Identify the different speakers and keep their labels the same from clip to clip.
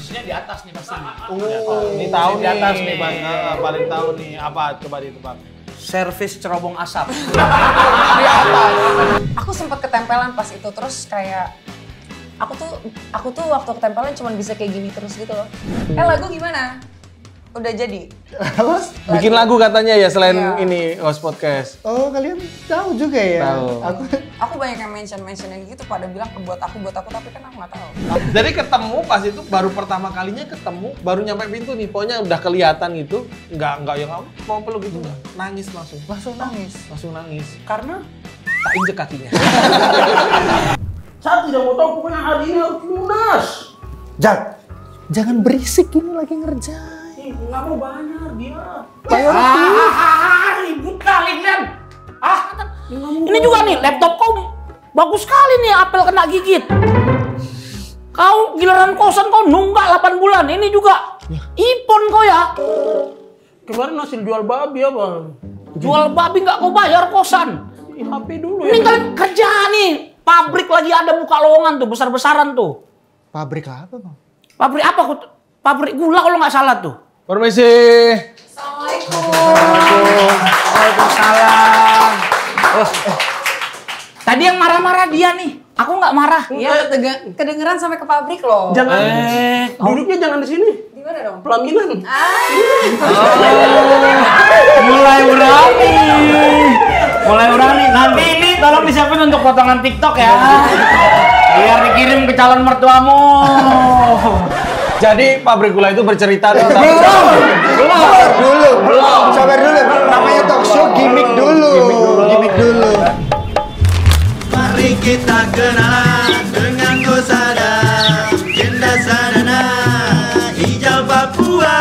Speaker 1: posisinya di atas nih pasti.
Speaker 2: Ini tahu di atas nih Bang, paling tahu nih apa coba ditebak.
Speaker 1: Servis cerobong asap.
Speaker 2: Di atas.
Speaker 3: Aku sempat ketempelan pas itu, terus kayak aku tuh waktu ketempelan cuma bisa kayak gini terus gitu loh. Lagu gimana? Udah jadi?
Speaker 2: Bikin lagu katanya ya selain
Speaker 3: Iya.
Speaker 2: ini host podcast.
Speaker 4: Oh, kalian tahu juga ya?
Speaker 2: Tahu.
Speaker 4: Aku
Speaker 3: Aku banyak yang mentionin gitu, pada bilang buat aku, tapi kan aku nggak tahu.
Speaker 2: Jadi ketemu pas itu baru pertama kalinya ketemu, baru nyampe pintu nih, pokoknya udah kelihatan gitu, nggak yang mau peluk gitu, nangis langsung.
Speaker 4: langsung nangis.
Speaker 2: Langsung nangis. Karena tak injek kakinya.
Speaker 1: Saya tidak mau tahu, pokoknya hari ini harus lunas.
Speaker 4: Jangan berisik, ini lagi ngerjain.
Speaker 1: Nggak mau bayar dia.
Speaker 5: Ribut kali kan. Ini juga nih laptop kau bagus sekali nih, apel kena gigit. Kau giliran kosan kau nunggak 8 bulan. Ini juga ipon kau ya.
Speaker 1: Kemarin hasil jual babi ya Bang.
Speaker 5: Jual babi nggak kau bayar kosan.
Speaker 1: HP dulu
Speaker 5: Ini
Speaker 1: ya.
Speaker 5: kalian kerja nih. Pabrik lagi ada buka lowongan tuh, besar-besaran tuh.
Speaker 4: Pabrik apa, Bang?
Speaker 5: Pabrik apa? Pabrik gula kalau nggak salah tuh.
Speaker 2: Permisi.
Speaker 5: Waalaikumsalam. Tadi yang marah-marah dia nih. Aku nggak marah.
Speaker 3: Iya, kedengeran sampai ke pabrik loh.
Speaker 1: Jangan duduknya jangan di sini.
Speaker 3: Di mana dong?
Speaker 1: Pelaminan.
Speaker 5: Mulai berani. Nanti ini tolong disiapin untuk potongan TikTok ya. Biar dikirim ke calon mertuamu.
Speaker 2: Jadi pabrik gula itu bercerita tentang
Speaker 4: Belum. Sabar dulu. Namanya talk show, gimmick dulu.
Speaker 6: Mari kita kenalan dengan Kosada, Jenda Sadana, hijau Papua.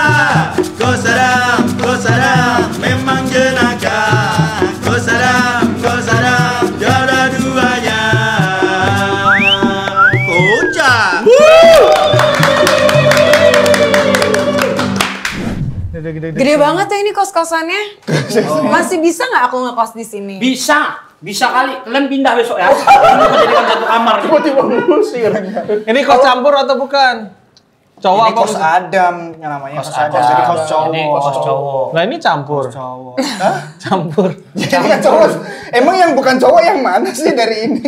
Speaker 6: Kosada, memang jenaka. Kosada, jodoh duanya. Ucap.
Speaker 3: Gede banget ya ini kos-kosannya. Masih bisa nggak aku ngekos di sini?
Speaker 5: Bisa kali. Kalian pindah besok ya. Kita jadikan satu kamar.
Speaker 1: Tiba-tiba ngusir.
Speaker 2: Ini kos campur atau bukan? Cowok
Speaker 4: Ini
Speaker 2: apa
Speaker 4: kos Adam yang namanya kos Adam. Jadi kos cowok.
Speaker 5: Ini kos cowok.
Speaker 2: Nah ini campur.
Speaker 4: Cowok.
Speaker 2: Campur.
Speaker 4: Jadi kan cowok. Emang yang bukan cowok yang mana sih dari ini?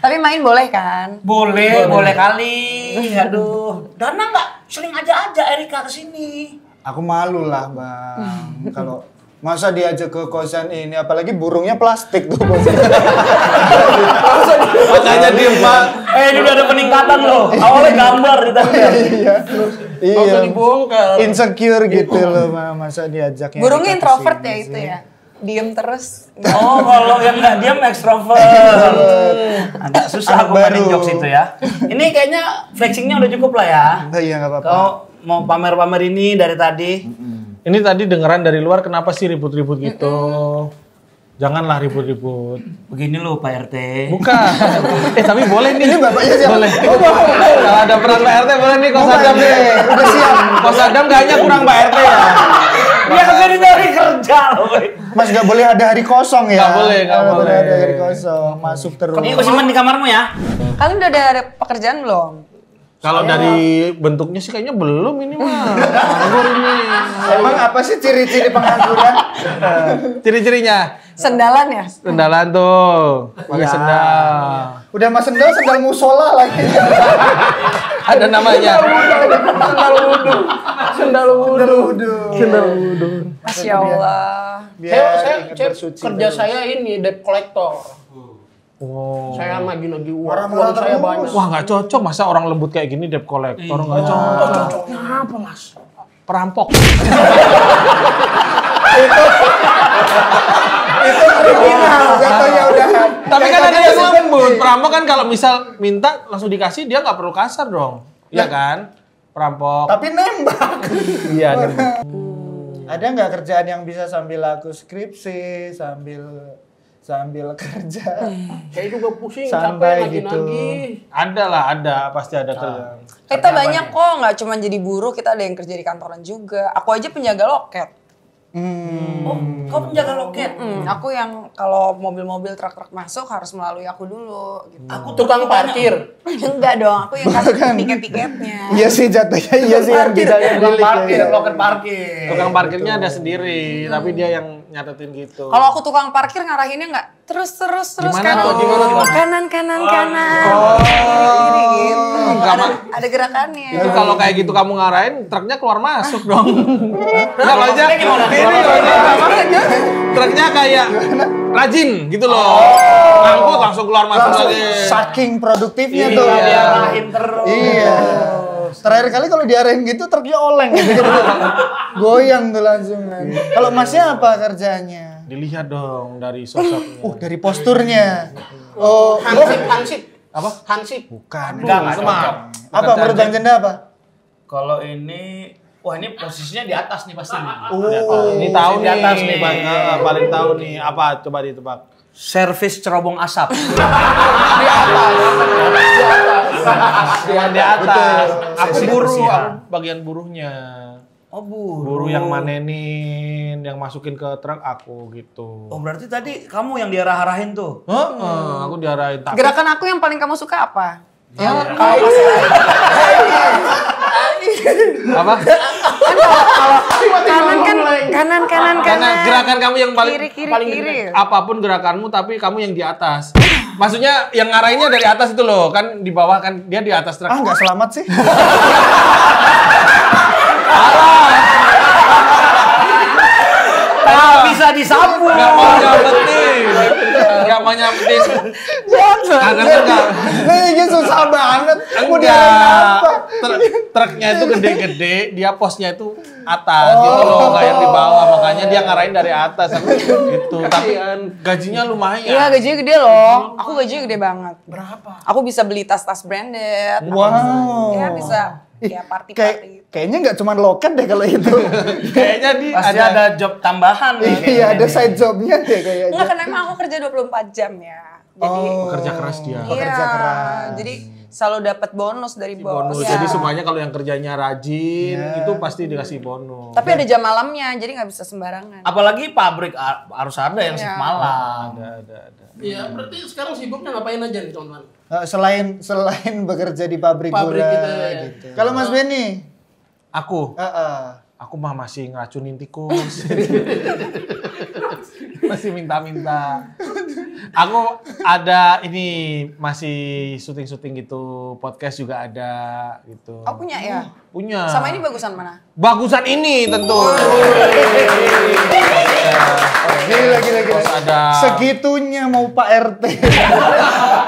Speaker 3: Tapi main boleh kan?
Speaker 5: Boleh kali. Aduh. Dana nggak sering aja Erika kesini.
Speaker 4: Aku malu lah, Bang. Kalau masa diajak ke kosan ini, apalagi burungnya plastik tuh kosan.
Speaker 2: Makanya diem Pak.
Speaker 5: Ini udah ada peningkatan loh. Awalnya gambar di tadi.
Speaker 4: Iya.
Speaker 1: Dibongkar.
Speaker 4: Insecure gitu loh, masa diajaknya.
Speaker 3: Burungnya
Speaker 4: kita
Speaker 3: introvert
Speaker 4: kesini
Speaker 3: ya itu
Speaker 4: sih.
Speaker 3: ya? Diem terus.
Speaker 5: Oh, kalau yang nggak diam ekstrovert. Agak susah aku mainin jokes itu ya. Ini kayaknya flexingnya udah cukup lah ya.
Speaker 4: Oh, iya, nggak apa-apa.
Speaker 5: Kau mau pamer-pamer ini dari tadi.
Speaker 2: Ini tadi dengeran dari luar kenapa sih ribut-ribut gitu? Janganlah ribut-ribut.
Speaker 5: Begini loh Pak RT.
Speaker 2: Bukan. Tapi boleh nih.
Speaker 4: Ini bapaknya siapa?
Speaker 2: Boleh. Kalau ada peran Pak RT boleh nih Kos Adam nih.
Speaker 4: Udah siap.
Speaker 2: Kos Adam kayaknya kurang Pak RT ya.
Speaker 5: Dia kesini dari kerja loh.
Speaker 4: Mas nggak boleh ada hari kosong ya?
Speaker 2: Nggak boleh.
Speaker 4: boleh ada hari kosong. Masuk terus.
Speaker 5: Ini kau simpan di kamarmu ya.
Speaker 3: Kalian udah ada pekerjaan belum?
Speaker 2: Kalau dari bentuknya sih kayaknya belum ini mah. Nganggur ini.
Speaker 4: Emang apa sih ciri-ciri pengangguran?
Speaker 2: Ciri-cirinya?
Speaker 3: Sendalan ya?
Speaker 2: Sendalan tuh. Pakai sendal.
Speaker 4: Udah mas sendal musola lagi.
Speaker 2: Ada namanya.
Speaker 1: Sendal wudu.
Speaker 3: Masya Allah.
Speaker 1: Saya
Speaker 4: ingat bersuci
Speaker 1: kerja
Speaker 4: terus.
Speaker 1: saya ini debt collector.
Speaker 2: Oh.
Speaker 1: Saya nagih-nagih uang.
Speaker 4: Marah-marah
Speaker 1: Uang saya
Speaker 4: terus.
Speaker 1: banyak.
Speaker 2: Wah nggak cocok masa orang lembut kayak gini debt collector nggak cocok.
Speaker 1: Cocoknya apa Mas?
Speaker 2: Perampok.
Speaker 4: Itu kriminal, jatuhnya udah.
Speaker 2: Tapi kan ada yang lembut. Perampok kan kalau misal minta langsung dikasih dia nggak perlu kasar dong. Iya kan? Perampok.
Speaker 4: Tapi nembak.
Speaker 2: Iya.
Speaker 4: Ada nggak kerjaan yang bisa sambil aku skripsi, sambil kerja?
Speaker 1: Saya juga pusing,
Speaker 4: Santai
Speaker 1: capek
Speaker 4: gitu.
Speaker 1: nagih-nagih.
Speaker 2: Ada lah, ada pasti ada kerjaan.
Speaker 3: Kita banyak kok, nggak cuma jadi buruh, kita ada yang kerja di kantoran juga. Aku aja penjaga loket.
Speaker 5: Oh, kau penjaga loket.
Speaker 3: Aku yang kalau mobil-mobil truk-truk masuk harus melalui aku dulu gitu.
Speaker 5: Aku
Speaker 1: Tukang parkir.
Speaker 3: Enggak dong, aku yang kasih tiket-tiketnya.
Speaker 4: Iya sih jatuhnya, iya sih yang tidak yang
Speaker 5: Tukang
Speaker 4: milik
Speaker 5: parkir,
Speaker 4: ya.
Speaker 5: loket parkir.
Speaker 2: Tukang parkirnya ada sendiri, tapi dia yang nyatetin gitu.
Speaker 3: Kalau aku tukang parkir ngarahinnya nggak terus
Speaker 2: Gimana
Speaker 3: kanan,
Speaker 2: tuh? Gimana tuh?
Speaker 3: kanan kanan kanan,
Speaker 2: Oh.
Speaker 3: kiri gitu.
Speaker 2: Nggak,
Speaker 3: Ada gerakannya.
Speaker 2: Itu kalau kayak gitu kamu ngarahin, truknya keluar masuk dong. Nggak aja,
Speaker 5: maksudnya gimana?
Speaker 2: ini aja. Truknya kayak rajin gitu loh. Angkut langsung keluar masuk
Speaker 4: Langsung
Speaker 2: lagi.
Speaker 4: saking produktifnya
Speaker 2: Iya.
Speaker 4: tuh.
Speaker 5: Diarahin terus.
Speaker 4: Iya. Terakhir kali kalau diarahin gitu truknya oleng gitu. Goyang tuh langsung. Kalau masnya apa kerjanya?
Speaker 2: Dilihat dong dari sosoknya.
Speaker 4: Dari posturnya. Oh,
Speaker 1: Hansip.
Speaker 2: Apa?
Speaker 1: Hansip.
Speaker 4: bukan.
Speaker 5: Enggak
Speaker 2: Sama.
Speaker 5: cocok.
Speaker 4: Apa menurut Bang Jenda apa?
Speaker 5: Kalau ini, wah ini posisinya di atas nih pasti nih.
Speaker 2: Ini tahu
Speaker 5: Di
Speaker 2: nih.
Speaker 5: atas nih, Bang.
Speaker 2: Paling tahu nih apa? Coba ditebak.
Speaker 5: Servis cerobong asap.
Speaker 2: Di atas. Aku
Speaker 4: Sesi
Speaker 2: buruh,
Speaker 4: kebersihan.
Speaker 2: aku bagian buruhnya.
Speaker 5: Oh bu.
Speaker 2: Buruh yang manenin, yang masukin ke truk aku gitu.
Speaker 5: Oh berarti tadi kamu yang diarah-arahin tuh.
Speaker 2: Heeh, aku diarahin. Tapi
Speaker 3: Gerakan aku yang paling kamu suka apa?
Speaker 2: apa?
Speaker 3: Kanan kan kanan kanan
Speaker 2: Karena
Speaker 3: kanan.
Speaker 2: gerakan kamu yang paling
Speaker 3: Kiri kiri
Speaker 2: paling
Speaker 3: kiri.
Speaker 2: apapun gerakanmu tapi kamu yang di atas. Maksudnya yang ngarahinnya dari atas itu loh, kan di bawah kan dia di atas truk.
Speaker 4: Ah, nggak selamat sih.
Speaker 5: Bisa disapu.
Speaker 2: Gak mau nyampetin. Gak mau nyampetin. Karena enggak.
Speaker 4: Nah, ini susah banget. Mau diarahin
Speaker 2: Enggak.
Speaker 4: apa?
Speaker 2: Truknya itu gede-gede, dia posnya itu atas gitu loh, nggak yang di bawah. Makanya dia ngarahin dari atas aku gitu. Tapi gajinya lumayan.
Speaker 3: Iya gajinya gede loh. Aku gajinya gede banget. Berapa? Aku bisa beli tas-tas branded. Aku
Speaker 4: Wow.
Speaker 3: bisa- Ya bisa. Ya party-party.
Speaker 4: Kayaknya nggak cuma loket deh kalau itu.
Speaker 2: Kayaknya di
Speaker 5: Pasti ada job tambahan.
Speaker 4: Iya, ada side jobnya deh kayaknya.
Speaker 3: Enggak, karena emang aku kerja 24 jam ya. Jadi
Speaker 2: pekerja keras dia.
Speaker 4: pekerja
Speaker 3: iya,
Speaker 4: keras.
Speaker 3: Jadi selalu dapat bonus dari bos.
Speaker 2: Bonus.
Speaker 3: Ya.
Speaker 2: Jadi semuanya kalau yang kerjanya rajin itu pasti dikasih bonus.
Speaker 3: Tapi ada jam malamnya, jadi nggak bisa sembarangan.
Speaker 5: Apalagi pabrik harus ada yang shift
Speaker 3: Iya.
Speaker 5: malam.
Speaker 2: Ada.
Speaker 1: Iya, berarti sekarang sibuknya ngapain aja nih, teman-teman?
Speaker 4: Selain bekerja di pabrik
Speaker 1: Pabrik
Speaker 4: gula
Speaker 1: gitu ya.
Speaker 4: gitu. Kalau Mas Benny,
Speaker 2: Aku mah masih ngeracunin tikus. Masih minta-minta. Aku ada ini masih syuting-syuting gitu, podcast juga ada gitu.
Speaker 3: Oh punya ya?
Speaker 2: Punya.
Speaker 3: Sama ini bagusan mana?
Speaker 2: Bagusan ini tentu.
Speaker 4: gila.
Speaker 2: Terus ada
Speaker 4: Segitunya mau Pak RT.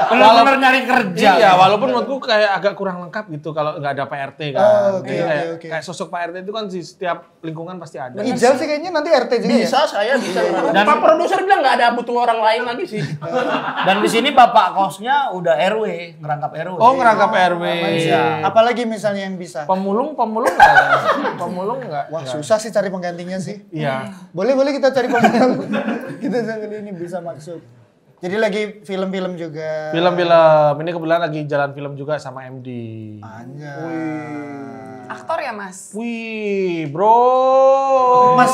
Speaker 5: Bener-bener nyari kerja.
Speaker 2: Iya, walaupun menurutku kayak agak kurang lengkap gitu kalau nggak ada PRT kan.
Speaker 4: Oke,
Speaker 2: Jadi
Speaker 4: oke.
Speaker 2: kayak sosok Pak RT itu kan di setiap lingkungan pasti ada.
Speaker 4: Ijal sih kayaknya nanti RT juga ya.
Speaker 1: Bisa, saya bisa. Pak produser bilang nggak ada butuh orang lain lagi sih.
Speaker 5: Dan di sini bapak kosnya udah RW, ngerangkap RW.
Speaker 2: Oh, ngerangkap RW.
Speaker 5: Iya.
Speaker 4: Apalagi misalnya yang bisa.
Speaker 2: Pemulung nggak? Pemulung nggak?
Speaker 4: Wah, susah sih cari penggantinya sih.
Speaker 2: Iya.
Speaker 4: Boleh kita cari pemulung. Kita sambil ini bisa masuk. Jadi lagi film-film juga.
Speaker 2: Film-film. Ini kebetulan lagi jalan film juga sama MD.
Speaker 4: Anjay.
Speaker 3: Aktor ya mas?
Speaker 2: Wih, bro.
Speaker 4: Mas.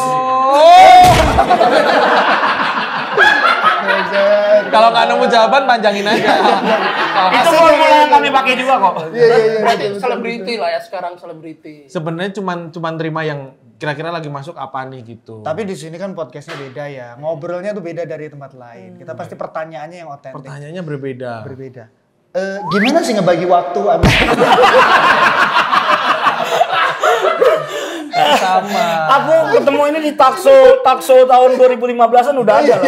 Speaker 2: Kalau nggak nemu jawaban panjangin aja.
Speaker 5: Itu formula yang kami pakai juga kok.
Speaker 4: Iya.
Speaker 1: Berarti selebriti lah ya sekarang, selebriti.
Speaker 2: Sebenarnya cuman terima yang kira-kira lagi masuk apa nih gitu.
Speaker 4: Tapi di sini kan podcastnya beda ya. Ngobrolnya tuh beda dari tempat lain. Kita pasti pertanyaannya yang otentik.
Speaker 2: Pertanyaannya berbeda.
Speaker 4: Berbeda. Gimana sih ngebagi waktu abis?
Speaker 2: Sama.
Speaker 5: Aku ketemu ini di Takso tahun 2015-an udah ada lah.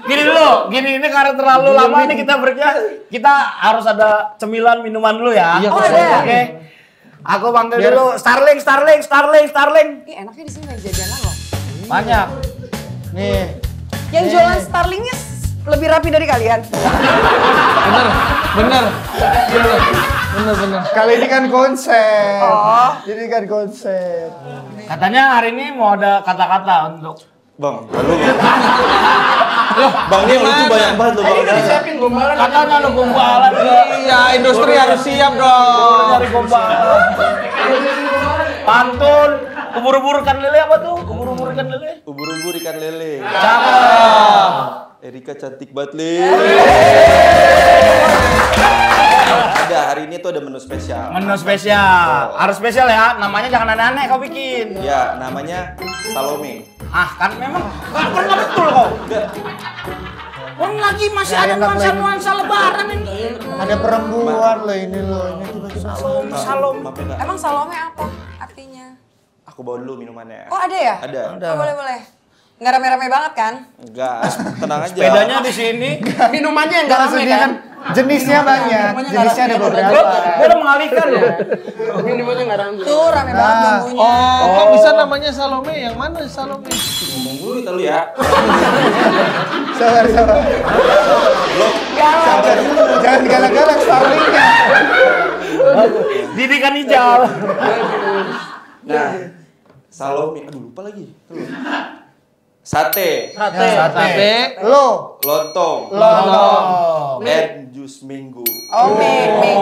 Speaker 4: Iya.
Speaker 5: Gini ini karena terlalu lama nih kita breaknya, kita harus ada cemilan minuman dulu ya.
Speaker 2: Iya,
Speaker 5: Oke. Aku panggil dulu Starling.
Speaker 3: Ih enaknya di sini lagi jajanan loh.
Speaker 5: Banyak.
Speaker 4: Nih.
Speaker 3: Yang jualan Starlingnya lebih rapi dari kalian.
Speaker 2: Bener.
Speaker 4: Kali ini kan konsep. Jadi kan konsep.
Speaker 5: Katanya hari ini mau ada kata-kata untuk
Speaker 6: Bang, lalu Bang, ini lucu banyak banget loh, Bang.
Speaker 1: Ini udah disiapin gombalan.
Speaker 5: katanya ada gombalan.
Speaker 2: Iya, industri harus siap dong.
Speaker 5: Nyari gombalan. Pantun, Ubur-ubur ikan lele apa tuh? Ubur-ubur ikan lele.
Speaker 6: Ubur-ubur ikan lele.
Speaker 5: Cakep.
Speaker 6: Erika cantik banget, Le. Ada, hari ini tuh ada menu spesial.
Speaker 5: Menu spesial. Harus spesial ya. Namanya jangan aneh-aneh kau bikin.
Speaker 6: Ya, namanya Salome.
Speaker 5: Ah, kan memang kan nggak betul kau. Kan lagi masih ada nuansa-nuansa lebaran ini.
Speaker 4: Ada perempuan loh ini loh. Ini tiba-tiba
Speaker 5: Salome.
Speaker 6: Maaf ya, Kak.
Speaker 3: Emang Salome apa artinya?
Speaker 6: Aku bawa dulu minumannya.
Speaker 3: Oh ada ya?
Speaker 6: Ada.
Speaker 3: Oh, boleh. Nggak rame-rame banget kan?
Speaker 6: Enggak, tenang aja.
Speaker 5: Sepedanya di sini.
Speaker 1: Minumannya yang nggak rame
Speaker 4: maksudnya
Speaker 1: kan?
Speaker 4: jenisnya banyak. Jenisnya ada beberapa.
Speaker 5: Gue udah mengalihkan ya.
Speaker 1: Minumannya nggak rame.
Speaker 3: Tuh rame banget bumbunya.
Speaker 2: Oh, kok bisa namanya Salome? Yang mana Salome?
Speaker 6: Ngomong dulu kita lu ya.
Speaker 4: Sabar. Sabar. Jangan galak-galak Starlingnya.
Speaker 5: Didikan hijau.
Speaker 6: Nah, Salome, aduh lupa lagi. Tuh. Sate,
Speaker 2: Sate.
Speaker 6: lontong, dan jus minggu.
Speaker 3: Oh, minggu.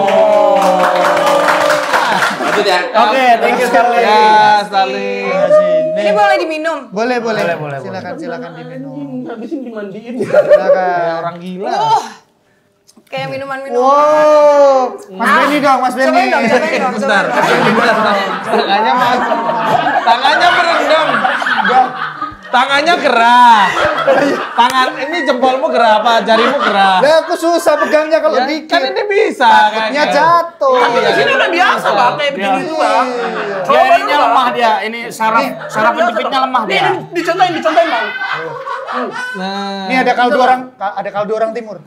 Speaker 6: Lanjut ya.
Speaker 5: Oke, thank you sekali.
Speaker 2: Ya, Starling.
Speaker 3: Ini boleh diminum?
Speaker 4: Boleh.
Speaker 5: Boleh.
Speaker 4: Silakan diminum.
Speaker 1: Habisin dimandiin.
Speaker 4: Silakan.
Speaker 2: Orang gila.
Speaker 3: Kayak minuman-minuman.
Speaker 4: Wow, Mas Benny dong, Mas Benny.
Speaker 3: Cobain dong.
Speaker 2: Bentar. Tangannya merendam. Tangannya gerah. Ini jempolmu gerah apa? Jarimu gerah?
Speaker 4: Lah aku susah pegangnya kalau dikit.
Speaker 2: Kan ini bisa.
Speaker 4: Takutnya jatuh.
Speaker 1: Di sini udah biasa Bang, kayak begini tuh Bang.
Speaker 5: Dia ininya lemah dia. Ini saraf penjepitnya lemah
Speaker 1: Nih,
Speaker 5: dia.
Speaker 1: dicontohin Bang.
Speaker 2: Nah.
Speaker 4: Ini ada kaldu orang timur.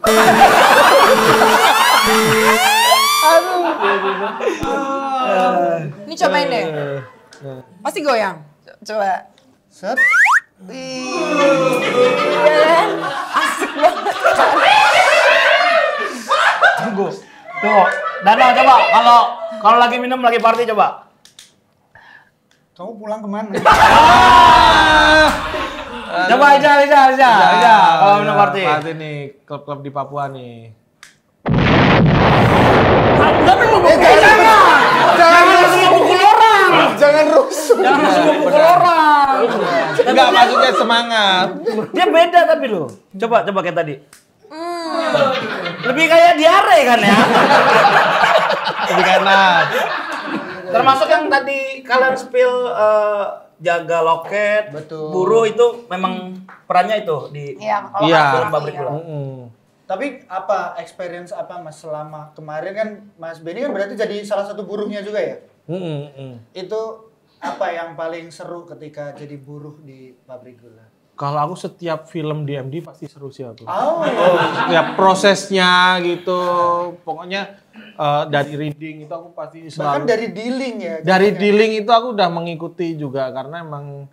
Speaker 3: Ini cobain deh. Pasti goyang. Coba.
Speaker 4: Set.
Speaker 3: Asik banget.
Speaker 5: Tunggu. Danau coba kalau lagi minum lagi party coba.
Speaker 4: Kamu pulang kemana?
Speaker 5: Coba aja. Kalau minum party.
Speaker 2: Party nih, klub-klub di Papua nih.
Speaker 4: Jangan langsung pukul orang. Jangan rusuh.
Speaker 5: Jangan langsung pukul orang.
Speaker 2: Enggak, maksudnya semangat.
Speaker 5: Dia beda tapi lo. Coba kayak tadi. Lebih kayak diare kan ya.
Speaker 2: Lebih enak.
Speaker 5: Termasuk yang tadi kalian spill jaga loket,
Speaker 4: Betul.
Speaker 5: buruh itu memang perannya itu di
Speaker 3: Iya, kalau
Speaker 2: Iya.
Speaker 3: film
Speaker 5: pabrik gula.
Speaker 4: Tapi apa experience apa Mas selama kemarin kan Mas Benny kan berarti jadi salah satu buruhnya juga ya? Itu apa yang paling seru ketika jadi buruh di pabrik gula?
Speaker 2: Kalau aku setiap film di MD pasti seru sih aku.
Speaker 4: Oh,
Speaker 2: Ya prosesnya gitu, pokoknya dari reading itu aku pasti
Speaker 4: bahkan
Speaker 2: selalu.
Speaker 4: dari dealing ya.
Speaker 2: Dari dealing itu aku udah mengikuti juga karena emang.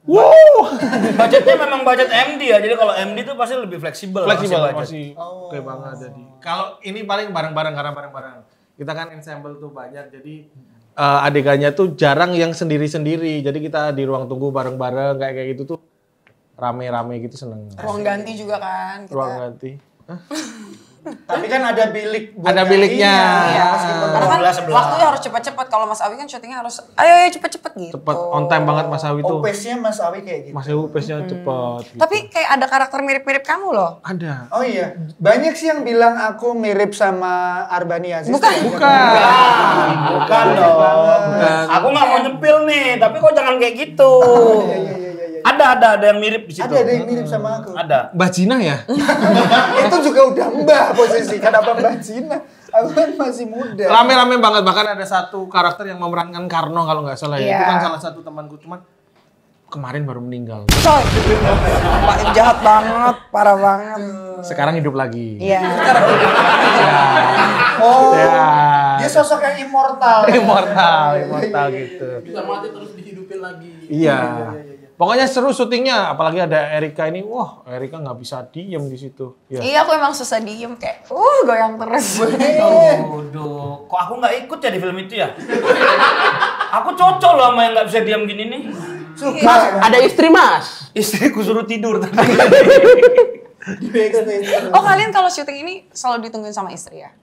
Speaker 5: Budgetnya memang budget MD ya, jadi kalau MD itu pasti lebih fleksibel.
Speaker 2: Fleksibel
Speaker 5: budget.
Speaker 2: masih oke banget jadi. Kalau ini paling bareng-bareng karena bareng-bareng. Kita kan ensemble tuh banyak jadi adegannya tuh jarang yang sendiri-sendiri. Jadi kita di ruang tunggu bareng-bareng kayak gitu tuh rame-rame gitu seneng.
Speaker 3: ruang ganti juga kan kita.
Speaker 2: Ruang ganti.
Speaker 4: Tapi kan ada bilik buat
Speaker 2: Ada biliknya.
Speaker 3: Iya,
Speaker 4: meskipun
Speaker 3: karena kan
Speaker 5: Sebelah.
Speaker 3: waktunya harus cepet-cepet. Kalau Mas Awi kan syutingnya harus ayo cepet-cepet gitu.
Speaker 2: Cepet on time banget Mas Awi tuh.
Speaker 4: pace-nya Mas Awi kayak gitu.
Speaker 2: Mas Awi pace-nya cepet. Gitu.
Speaker 3: Tapi kayak ada karakter mirip-mirip kamu loh.
Speaker 2: Ada.
Speaker 4: Oh iya, banyak sih yang bilang aku mirip sama Arbani Aziz.
Speaker 3: Bukan.
Speaker 5: Bukan dong. Aku nggak mau nyepil nih, tapi kok jangan kayak gitu.
Speaker 4: Iya.
Speaker 5: Ada yang mirip di situ.
Speaker 4: Ada yang mirip sama aku.
Speaker 5: Ada.
Speaker 2: Mbak Cina ya?
Speaker 4: Itu juga udah mbah posisi. Kenapa Mbak Cina? Aku kan masih muda.
Speaker 2: Rame-rame banget, bahkan ada satu karakter yang memerankan Karno kalau nggak salah ya.
Speaker 3: Iya.
Speaker 2: Itu kan salah satu temanku, cuman kemarin baru meninggal.
Speaker 3: Coy. Pak jahat banget, parah banget.
Speaker 2: Sekarang hidup lagi.
Speaker 3: Iya.
Speaker 4: Oh,
Speaker 2: Ya.
Speaker 4: dia sosok yang immortal.
Speaker 2: Immortal gitu.
Speaker 1: Bisa mati terus dihidupin lagi.
Speaker 2: Iya. Pokoknya seru syutingnya, apalagi ada Erika ini. Wah, Erika nggak bisa diem di situ. Ya.
Speaker 3: Iya, aku emang susah diem kayak, goyang terus.
Speaker 5: Waduh, kok aku nggak ikut ya di film itu ya? Aku cocok loh sama yang nggak bisa diam gini nih.
Speaker 1: Mas, ada istri Mas.
Speaker 5: Istriku suruh tidur tadi.
Speaker 3: Oh, kalian kalau syuting ini selalu ditungguin sama istri ya?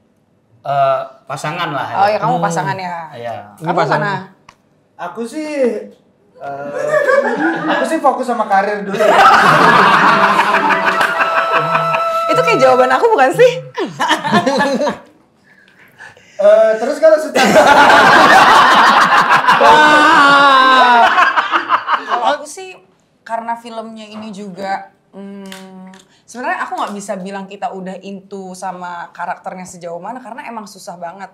Speaker 5: Pasangan lah.
Speaker 3: Oh ya, kamu pasangan ya?
Speaker 5: Iya.
Speaker 3: Kamu mana?
Speaker 4: Aku sih Aku sih fokus sama karir dulu.
Speaker 3: Itu kayak jawaban aku bukan sih?
Speaker 4: Terus kalau secara
Speaker 3: Kalau aku sih karena filmnya ini juga sebenarnya aku nggak bisa bilang kita udah into sama karakternya sejauh mana karena emang susah banget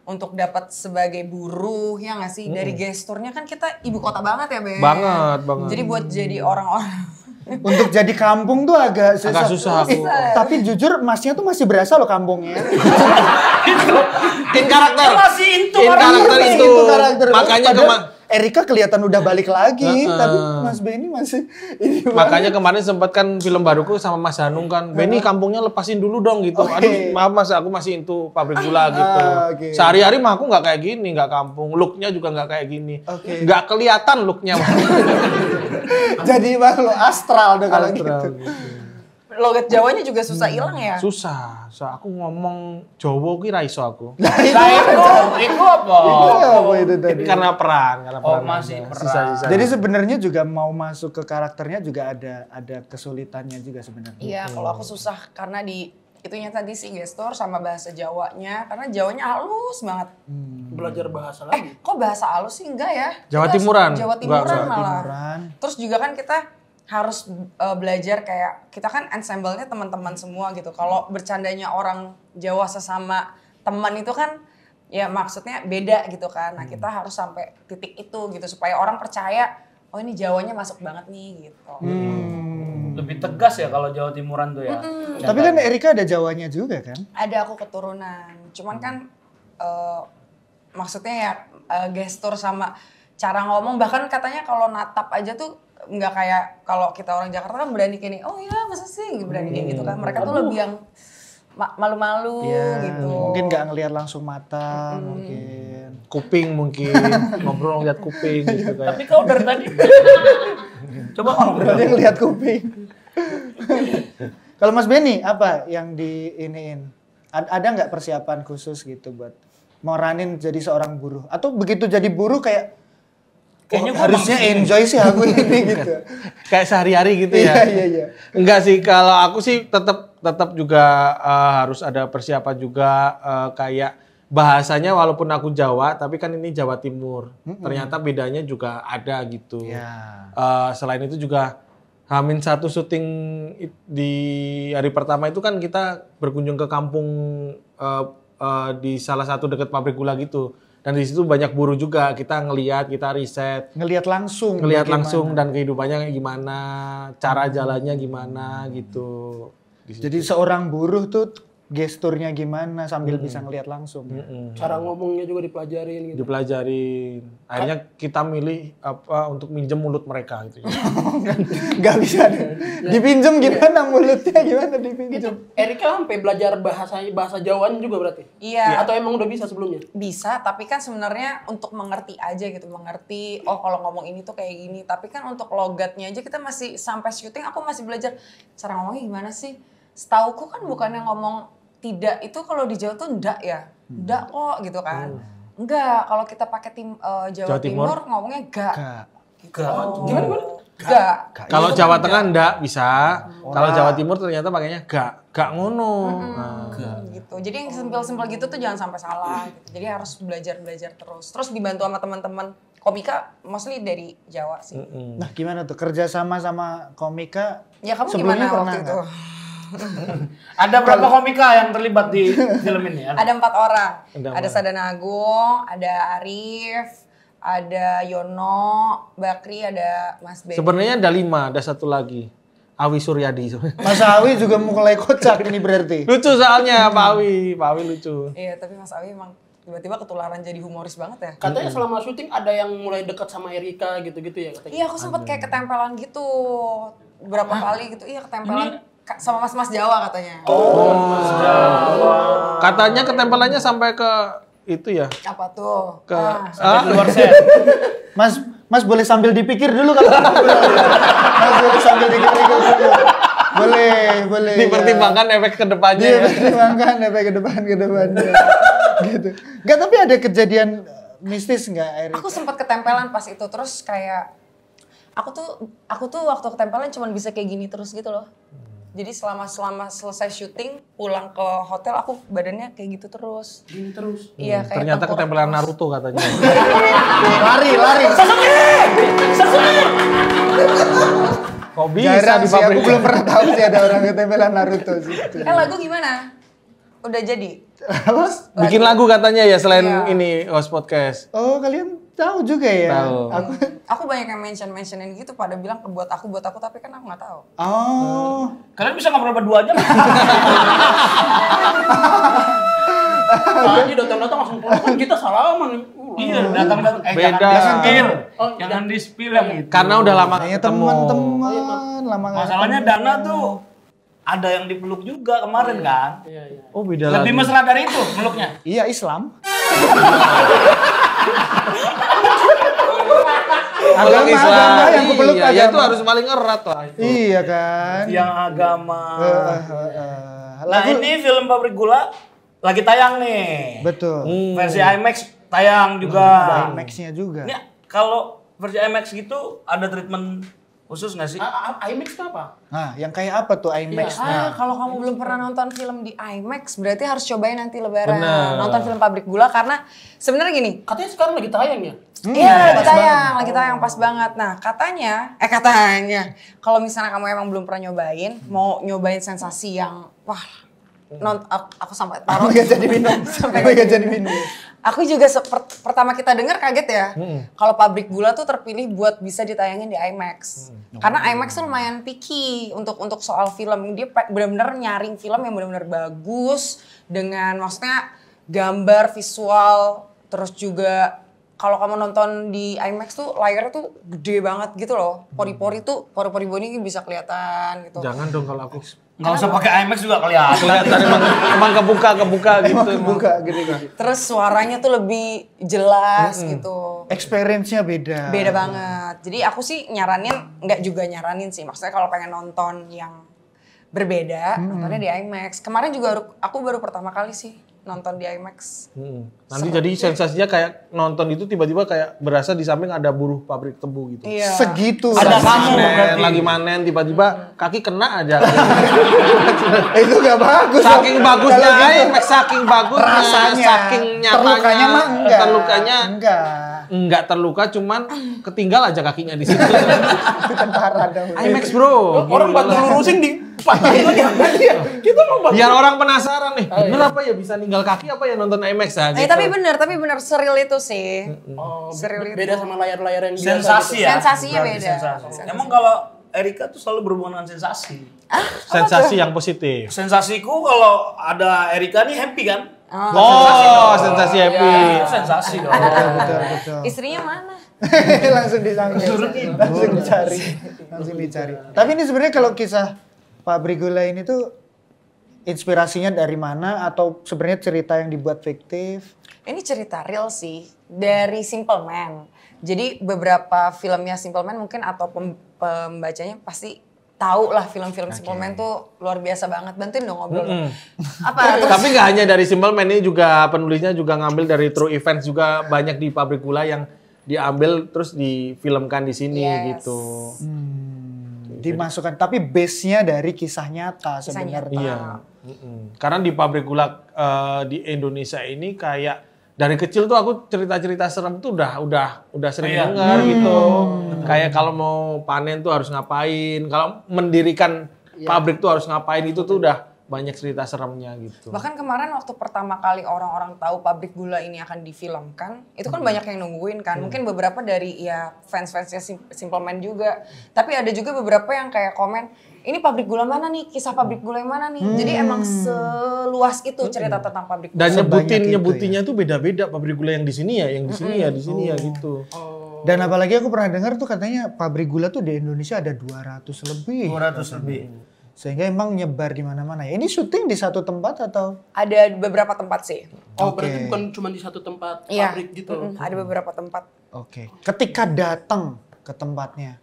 Speaker 3: untuk dapat sebagai buruh ya nggak sih dari gesturnya kan kita ibu kota banget ya Ben.
Speaker 2: Banget.
Speaker 3: Jadi buat jadi orang-orang
Speaker 4: untuk jadi kampung tuh agak
Speaker 2: susah aku.
Speaker 4: Tapi jujur masnya tuh masih berasa loh kampungnya.
Speaker 2: In karakter.
Speaker 5: Masih into
Speaker 2: In karakter itu.
Speaker 4: Karakter.
Speaker 2: Makanya
Speaker 4: Erika kelihatan udah balik lagi, tapi Mas Benny masih ini.
Speaker 2: Makanya kemarin sempat kan film baruku sama Mas Hanung kan, Benny kampungnya lepasin dulu dong gitu. Aduh maaf Mas, aku masih into pabrik gula gitu. Sehari-hari mah aku nggak kayak gini, nggak kampung. Looknya juga nggak kayak gini. Nggak kelihatan looknya.
Speaker 4: Jadi bang lo astral dong kalau gitu.
Speaker 3: logat Jawanya juga susah hilang ya.
Speaker 2: Susah. So, aku ngomong Jawa ki ra iso aku.
Speaker 5: Iku apa?
Speaker 4: Apa itu tadi?
Speaker 2: Ini karena peran,
Speaker 5: masih
Speaker 2: aja.
Speaker 5: peran.
Speaker 2: Sisa-sisa.
Speaker 4: Jadi sebenarnya juga mau masuk ke karakternya juga ada kesulitannya juga sebenarnya.
Speaker 3: Iya, kalau aku susah karena di itunya tadi sih gestur sama bahasa Jawanya, karena Jawanya halus banget.
Speaker 1: Belajar bahasa lagi.
Speaker 3: Kok bahasa halus sih enggak ya?
Speaker 2: Jawa
Speaker 3: Kita
Speaker 2: Timuran.
Speaker 3: Jawa Timuran
Speaker 2: Enggak,
Speaker 3: malah.
Speaker 4: Timuran.
Speaker 3: Terus juga kan kita harus belajar kayak kita kan ensemble-nya teman-teman semua gitu. Kalau bercandanya orang Jawa sesama teman itu kan ya maksudnya beda gitu kan. Nah, kita harus sampai titik itu gitu supaya orang percaya oh ini Jawanya masuk banget nih gitu.
Speaker 5: Lebih tegas ya kalau Jawa Timuran tuh ya.
Speaker 4: Tapi kan Erika ada Jawanya juga kan?
Speaker 3: Ada aku keturunan. Cuman kan maksudnya ya gestur sama cara ngomong bahkan katanya kalau natap aja tuh nggak kayak kalau kita orang Jakarta kan berani kayak nih, oh ya masa sih berani kayak gitu kan. Mereka tuh lebih yang malu-malu gitu.
Speaker 4: Mungkin nggak ngelihat langsung mata, mungkin.
Speaker 2: Kuping mungkin, ngobrol ngeliat kuping gitu kan.
Speaker 5: Tapi kau dari tadi coba ngobrol.
Speaker 4: Dia ngelihat kuping. Kalau Mas Benny apa yang diiniin? Ada nggak persiapan khusus gitu buat meranin jadi seorang buruh? Atau begitu jadi buruh kayak kayaknya harusnya enjoy sih aku ini gitu.
Speaker 2: Kayak sehari-hari gitu ya.
Speaker 4: Iya.
Speaker 2: Enggak sih, kalau aku sih tetap juga harus ada persiapan juga kayak bahasanya walaupun aku Jawa, tapi kan ini Jawa Timur. Ternyata bedanya juga ada gitu. Selain itu juga H-1 syuting di hari pertama itu kan kita berkunjung ke kampung di salah satu dekat pabrik gula gitu. Dan di situ banyak buruh juga, kita ngelihat, kita riset.
Speaker 4: Ngelihat langsung
Speaker 2: Dan kehidupannya gimana, cara jalannya gimana gitu.
Speaker 4: Jadi seorang buruh tuh gesturnya gimana sambil bisa ngelihat langsung.
Speaker 1: Cara ngomongnya juga dipelajarin gitu.
Speaker 2: Dipelajarin. Akhirnya kita milih apa untuk minjem mulut mereka gitu.
Speaker 4: Gak bisa deh. Dipinjem gimana mulutnya, gimana dipinjem?
Speaker 1: Erika sampai belajar bahasa Jawaan juga berarti?
Speaker 3: Iya.
Speaker 1: Atau emang udah bisa sebelumnya?
Speaker 3: Bisa, tapi kan sebenarnya untuk mengerti aja gitu, mengerti oh kalau ngomong ini tuh kayak gini. Tapi kan untuk logatnya aja kita masih sampai syuting aku masih belajar cara ngomongnya gimana sih. Setauku kan bukannya ngomong tidak itu kalau di Jawa tuh ndak ya, ndak kok gitu kan. Enggak, kalau kita pakai Jawa Timur ngomongnya gak. Gimana? Gak.
Speaker 2: Kalau Jawa Tengah ndak bisa. Kalau Jawa Timur ternyata pakainya gak ngono.
Speaker 3: Gitu. Jadi yang simpel-simpel gitu tuh jangan sampai salah gitu. Jadi harus belajar terus. Terus dibantu sama teman-teman komika mostly dari Jawa sih.
Speaker 4: Nah gimana tuh kerja sama komika?
Speaker 3: Ya kamu
Speaker 4: sebelumnya
Speaker 3: gimana
Speaker 4: pernah
Speaker 3: waktu itu?
Speaker 5: Ada berapa komika yang terlibat di film ini?
Speaker 3: Ada 4 orang.
Speaker 2: Ada
Speaker 3: Ada Sadana Agung, ada Arif, ada Yono, Bakri, ada Mas Ben.
Speaker 2: Sebenarnya ada 5, ada satu lagi. Awi Suryadi.
Speaker 4: Mas Awi juga mulai kocak ini berarti.
Speaker 2: Lucu soalnya Pak Awi lucu.
Speaker 3: Iya, tapi Mas Awi emang tiba-tiba ketularan jadi humoris banget ya.
Speaker 1: Katanya selama syuting ada yang mulai dekat sama Erika gitu-gitu ya katanya.
Speaker 3: Iya, aku sempet kayak ketempelan gitu. Berapa kali gitu. Iya, ketempelan sama mas-mas Jawa katanya.
Speaker 2: Katanya ketempelannya sampai ke itu ya.
Speaker 3: Apa tuh?
Speaker 2: Ke
Speaker 5: Luar set.
Speaker 4: Mas boleh sambil dipikir dulu kalau Mas boleh sambil dipikir dulu. Boleh.
Speaker 2: Dipertimbangkan efek kedepannya.
Speaker 4: Dipertimbangkan efek ke depannya. Gitu. Enggak, tapi ada kejadian mistis nggak Erika?
Speaker 3: Aku sempat ketempelan pas itu, terus kayak aku tuh waktu ketempelan cuma bisa kayak gini terus gitu loh. Jadi selama selesai syuting pulang ke hotel aku badannya kayak gitu terus.
Speaker 1: Gini terus.
Speaker 3: Iya kayak
Speaker 2: Ternyata
Speaker 3: tengkurap
Speaker 2: ketempelan
Speaker 3: terus.
Speaker 2: Naruto katanya.
Speaker 4: Lari.
Speaker 2: Kok bisa
Speaker 4: Jarang
Speaker 2: di
Speaker 4: sih, aku
Speaker 2: pabrik?
Speaker 4: belum pernah tahu sih ada orang ketempelan Naruto sih.
Speaker 3: Lagu gimana? Udah jadi?
Speaker 2: Bikin lagu katanya ya selain
Speaker 3: Iya.
Speaker 2: ini host podcast.
Speaker 4: Oh, kalian tahu juga ya?
Speaker 2: Tahu.
Speaker 3: Aku banyak yang mentionin gitu pada bilang buat aku tapi kan aku nggak tahu.
Speaker 4: Oh.
Speaker 5: Kalian bisa ngobrol berdua aja.
Speaker 1: Tadi datang-datang langsung pulang kan kita salaman.
Speaker 5: Iya, datang
Speaker 2: Beda.
Speaker 5: jangan di-spill.
Speaker 1: Oh,
Speaker 5: Jangan di-spill yang itu.
Speaker 2: Karena udah lama
Speaker 4: Kayaknya
Speaker 2: ketemu.
Speaker 4: teman-teman lama nggak
Speaker 5: Masalahnya
Speaker 4: ketemu.
Speaker 5: Dana tuh ada yang dipeluk juga kemarin kan.
Speaker 1: Iya.
Speaker 2: Oh beda
Speaker 5: Lebih
Speaker 2: lagi.
Speaker 5: mesra dari itu meluknya.
Speaker 4: Iya, Islam.
Speaker 2: Kalau
Speaker 4: Agama yang kepeluk
Speaker 2: iya, ya itu
Speaker 4: agama.
Speaker 2: harus paling erat lah.
Speaker 4: Iya kan?
Speaker 5: Yang agama. Nah
Speaker 4: Lagu-
Speaker 5: ini film Pabrik Gula lagi tayang nih.
Speaker 4: Betul.
Speaker 5: Versi IMAX tayang juga.
Speaker 4: Ada IMAX-nya juga.
Speaker 5: Ini kalau versi IMAX gitu ada treatment khusus nggak sih?
Speaker 1: IMAX itu apa?
Speaker 4: Nah, yang kayak apa tuh IMAX?
Speaker 3: Kalau kamu belum pernah nonton film di IMAX, berarti harus cobain nanti Lebaran
Speaker 2: Bener.
Speaker 3: nonton film Pabrik Gula karena sebenarnya gini.
Speaker 1: Katanya sekarang lagi tayang ya?
Speaker 3: Iya, lagi tayang pas banget. Nah, katanya kalau misalnya kamu emang belum pernah nyobain, mau nyobain sensasi yang wah, aku sampai taruh.
Speaker 4: Sampai gak jadi minum.
Speaker 3: Aku juga pertama kita dengar kaget ya. Kalau Pabrik Gula tuh terpilih buat bisa ditayangin di IMAX. Karena IMAX tuh lumayan picky untuk soal film. Dia benar-benar nyaring film yang benar-benar bagus dengan maksudnya gambar, visual, terus juga kalau kamu nonton di IMAX tuh layarnya tuh gede banget gitu loh. Pori-pori boni bisa kelihatan gitu.
Speaker 2: Jangan dong kalau aku.
Speaker 5: Nggak usah pakai IMAX juga kelihatan.
Speaker 2: Kelihatan emang kebuka gitu.
Speaker 4: Buka gitu.
Speaker 3: Terus suaranya tuh lebih jelas gitu.
Speaker 4: Experience-nya beda.
Speaker 3: Beda banget. Jadi aku sih nggak juga nyaranin sih. Maksudnya kalau pengen nonton yang berbeda, nontonnya di IMAX. Kemarin juga aku baru pertama kali sih nonton di IMAX.
Speaker 2: Nanti jadi sensasinya kayak nonton itu tiba-tiba kayak berasa di samping ada buruh pabrik tebu gitu.
Speaker 3: Iya.
Speaker 4: Segitu.
Speaker 5: Ada kamu berarti.
Speaker 2: Lagi manen tiba-tiba kaki kena aja.
Speaker 4: Itu gak bagus.
Speaker 2: Saking bagusnya
Speaker 4: Kalau gitu,
Speaker 2: IMAX, saking bagusnya,
Speaker 4: rasanya.
Speaker 2: saking nyatanya.
Speaker 4: Terlukanya mah enggak.
Speaker 2: Terlukanya
Speaker 4: Enggak.
Speaker 2: terluka, cuman ketinggal aja kakinya di situ.
Speaker 4: Itu kan parah dong.
Speaker 2: IMAX bro.
Speaker 1: Orang bantu lurusin di patahin lagi. Kita mau bantu.
Speaker 2: Biar orang penasaran nih, bener apa ya bisa ninggal kaki apa ya nonton IMAX ya? Gitu.
Speaker 3: Tapi bener seril itu sih.
Speaker 1: Oh,
Speaker 3: Seril
Speaker 1: beda
Speaker 3: itu.
Speaker 1: sama layar-layar yang biasa
Speaker 5: Sensasi
Speaker 1: gitu.
Speaker 5: ya.
Speaker 3: Sensasinya
Speaker 5: Berarti
Speaker 3: beda.
Speaker 5: sensasi. Emang kalau Erika tuh selalu berhubungan dengan sensasi.
Speaker 2: Sensasi yang positif.
Speaker 5: Sensasiku kalau ada Erika nih happy kan?
Speaker 2: Oh, sensasi happy.
Speaker 5: Itu sensasi dong.
Speaker 4: Betul.
Speaker 3: Istrinya mana?
Speaker 4: Langsung disangkut. Langsung dicari. Tapi ini sebenarnya kalau kisah Pabrik Gula ini tuh inspirasinya dari mana atau sebenarnya cerita yang dibuat fiktif?
Speaker 3: Ini cerita real sih dari Simple Man. Jadi beberapa filmnya Simple Man mungkin atau pembacanya pasti tahu lah film-film Simple Man tuh luar biasa banget. Bantuin dong ngobrol. Apa?
Speaker 2: Tapi nggak hanya dari Simple Man, ini juga penulisnya juga ngambil dari True Events juga banyak di Pabrik Gula yang diambil terus difilmkan di sini
Speaker 3: Yes.
Speaker 2: gitu.
Speaker 4: Dimasukkan, tapi base-nya dari kisah nyata
Speaker 3: Kisah
Speaker 4: sebenarnya.
Speaker 2: Iya. Karena di Pabrik Gula di Indonesia ini kayak dari kecil tuh aku cerita-cerita serem tuh udah sering
Speaker 5: Iya.
Speaker 2: dengar gitu. Kayak kalau mau panen tuh harus ngapain, kalau mendirikan pabrik tuh harus ngapain, itu tuh udah banyak cerita seremnya gitu.
Speaker 3: Bahkan kemarin waktu pertama kali orang-orang tahu Pabrik Gula ini akan difilmkan, itu kan banyak yang nungguin kan. Mungkin beberapa dari ya fans-fansnya Simple Man juga. Tapi ada juga beberapa yang kayak komen, ini Pabrik Gula mana nih? Kisah Pabrik Gula yang mana nih? Jadi emang seluas itu cerita tentang Pabrik Gula.
Speaker 2: Dan
Speaker 4: Sebanyak itu
Speaker 2: nyebutinnya tuh beda-beda, pabrik gula yang di sini ya, yang di sini ya, di sini ya gitu.
Speaker 4: Dan apalagi aku pernah dengar tuh katanya pabrik gula tuh di Indonesia ada 200 lebih.
Speaker 5: 200 lebih.
Speaker 4: Sehingga emang nyebar di mana-mana ya. Ini syuting di satu tempat atau?
Speaker 3: Ada beberapa tempat sih.
Speaker 1: Oh,
Speaker 4: Oke.
Speaker 1: berarti bukan cuma di satu tempat
Speaker 3: Iya.
Speaker 1: pabrik gitu.
Speaker 3: Ada beberapa tempat.
Speaker 4: Oke. Ketika datang ke tempatnya,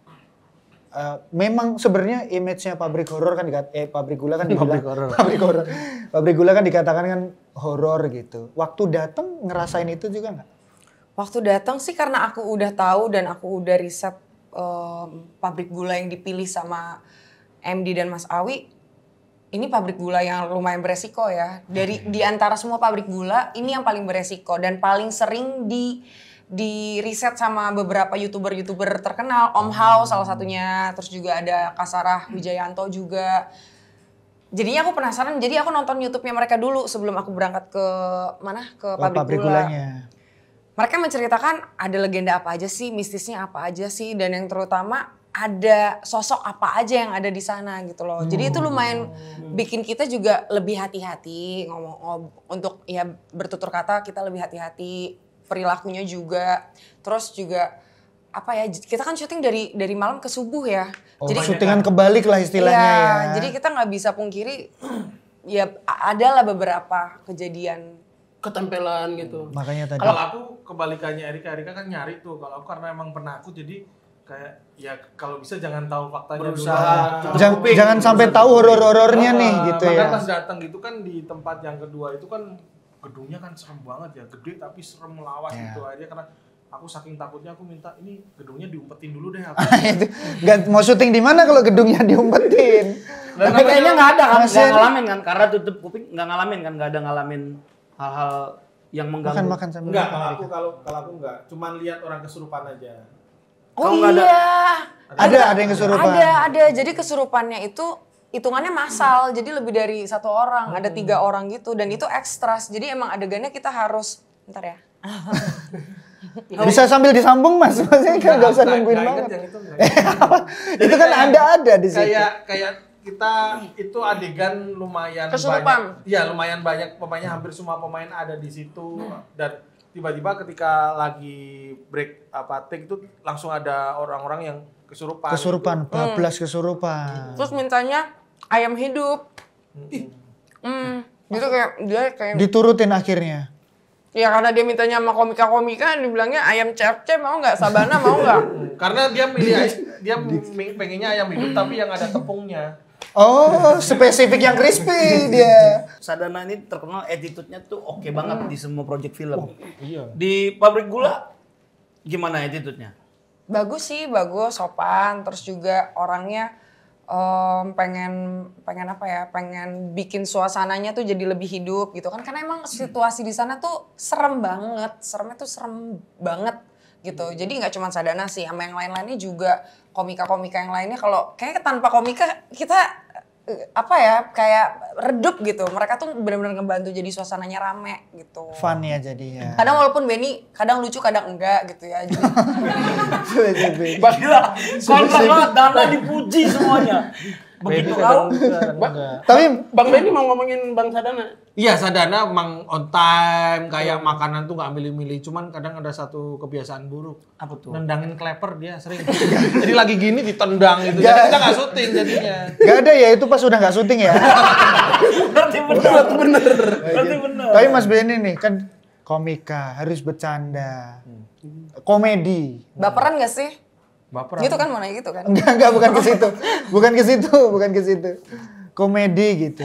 Speaker 4: memang sebenarnya image-nya pabrik horor kan pabrik gula kan dibilang pabrik horor. Pabrik gula kan dikatakan kan horor gitu. Waktu datang ngerasain itu juga nggak?
Speaker 3: Waktu datang sih karena aku udah tahu dan aku udah riset pabrik gula yang dipilih sama MD dan Mas Awi. Ini pabrik gula yang lumayan beresiko ya. Di antara semua pabrik gula, ini yang paling beresiko dan paling sering di riset sama beberapa YouTuber terkenal. Om Hao salah satunya, terus juga ada Kasarah Wijayanto juga. Jadinya aku penasaran, jadi aku nonton YouTube-nya mereka dulu sebelum aku berangkat ke pabrik gula. Gulanya. Mereka menceritakan ada legenda apa aja sih, mistisnya apa aja sih, dan yang terutama ada sosok apa aja yang ada di sana gitu loh. Jadi itu lumayan bikin kita juga lebih hati-hati ngomong untuk ya bertutur kata, kita lebih hati-hati, perilakunya juga. Terus juga apa ya, kita kan syuting dari malam ke subuh ya.
Speaker 4: Jadi syutingan kebalik lah istilahnya ya.
Speaker 3: Jadi kita nggak bisa pungkiri ya adalah beberapa kejadian
Speaker 1: ketempelan gitu.
Speaker 4: Makanya tadi.
Speaker 2: Kalau aku kebalikannya Erika kan nyari tuh. Kalau aku karena emang penakut jadi kayak ya kalau bisa jangan tahu faktanya dulu.
Speaker 4: Jangan sampai tahu horor-horornya nih gitu ya.
Speaker 2: Pas datang gitu kan di tempat yang kedua itu kan gedungnya kan serem banget ya, gede tapi serem lawas gitu aja karena aku saking takutnya aku minta ini gedungnya diumpetin dulu deh.
Speaker 4: Gak mau syuting di mana kalau gedungnya diumpetin.
Speaker 5: Tapi kayaknya nggak ada kan, nggak ngalamin kan, karena tutup kuping nggak ngalamin kan, nggak ada ngalamin hal-hal yang mengganggu.
Speaker 4: Makan sambil
Speaker 2: enggak, kalau aku enggak, cuman lihat orang kesurupan aja.
Speaker 3: Oh iya.
Speaker 4: Ada yang kesurupan.
Speaker 3: Ada. Jadi kesurupannya itu hitungannya massal. Jadi lebih dari 1 orang, ada 3 orang gitu dan itu ekstras. Jadi emang adegannya kita harus bentar ya.
Speaker 4: Bisa sambil disambung Mas. Maksudnya kan enggak usah nungguin banget. Itu kan ada di situ.
Speaker 2: Kayak kita itu adegan lumayan
Speaker 3: kesurupan.
Speaker 2: Banyak. Iya, lumayan banyak pemainnya, hampir semua pemain ada di situ dan tiba-tiba ketika lagi break take itu langsung ada orang-orang yang kesurupan.
Speaker 4: Kesurupan, bablas kesurupan.
Speaker 3: Terus mintanya ayam hidup. Gitu kayak dia kayak
Speaker 4: diturutin akhirnya.
Speaker 3: Ya karena dia mintanya sama komika-komika, dibilangnya ayam CFC mau nggak, Sabana mau nggak?
Speaker 2: Karena dia pengennya ayam hidup tapi yang ada tepungnya.
Speaker 4: Oh, spesifik yang crispy dia.
Speaker 5: Sadana ini terkenal attitude-nya tuh oke banget di semua project film.
Speaker 2: Iya.
Speaker 5: Di pabrik gula gimana attitude-nya?
Speaker 3: Bagus sih, bagus, sopan, terus juga orangnya pengen apa ya, pengen bikin suasananya tuh jadi lebih hidup gitu kan, karena emang situasi di sana tuh seremnya tuh serem banget gitu. Jadi nggak cuma Sadana sih, sama yang lain-lainnya juga, komika-komika yang lainnya. Kalau kayak tanpa komika kita apa ya, kayak redup gitu. Mereka tuh benar-benar ngebantu jadi suasananya rame gitu.
Speaker 4: Fun ya jadinya.
Speaker 3: Kadang walaupun Benny kadang lucu kadang enggak gitu ya.
Speaker 5: Gila, kontrak banget, Dana dipuji semuanya. Begitu kau.
Speaker 4: Tapi
Speaker 1: Bang Benny mau ngomongin Bang Sadana.
Speaker 2: Iya, Sadana emang on time, kayak makanan tuh nggak milih-milih. Cuman kadang ada satu kebiasaan buruk.
Speaker 5: Apa tuh?
Speaker 2: Nendangin kleper dia sering. Jadi lagi gini ditendang gitu. Jadi kita nggak syuting jadinya.
Speaker 4: gak ada ya, itu pas udah nggak syuting ya.
Speaker 5: Berarti bener.
Speaker 4: Tapi Mas Benny nih kan komika, harus bercanda. Komedi.
Speaker 3: Baperan gak sih?
Speaker 2: Baper.
Speaker 3: Gitu kan, mana gitu kan?
Speaker 4: Enggak, bukan ke situ. Komedi gitu.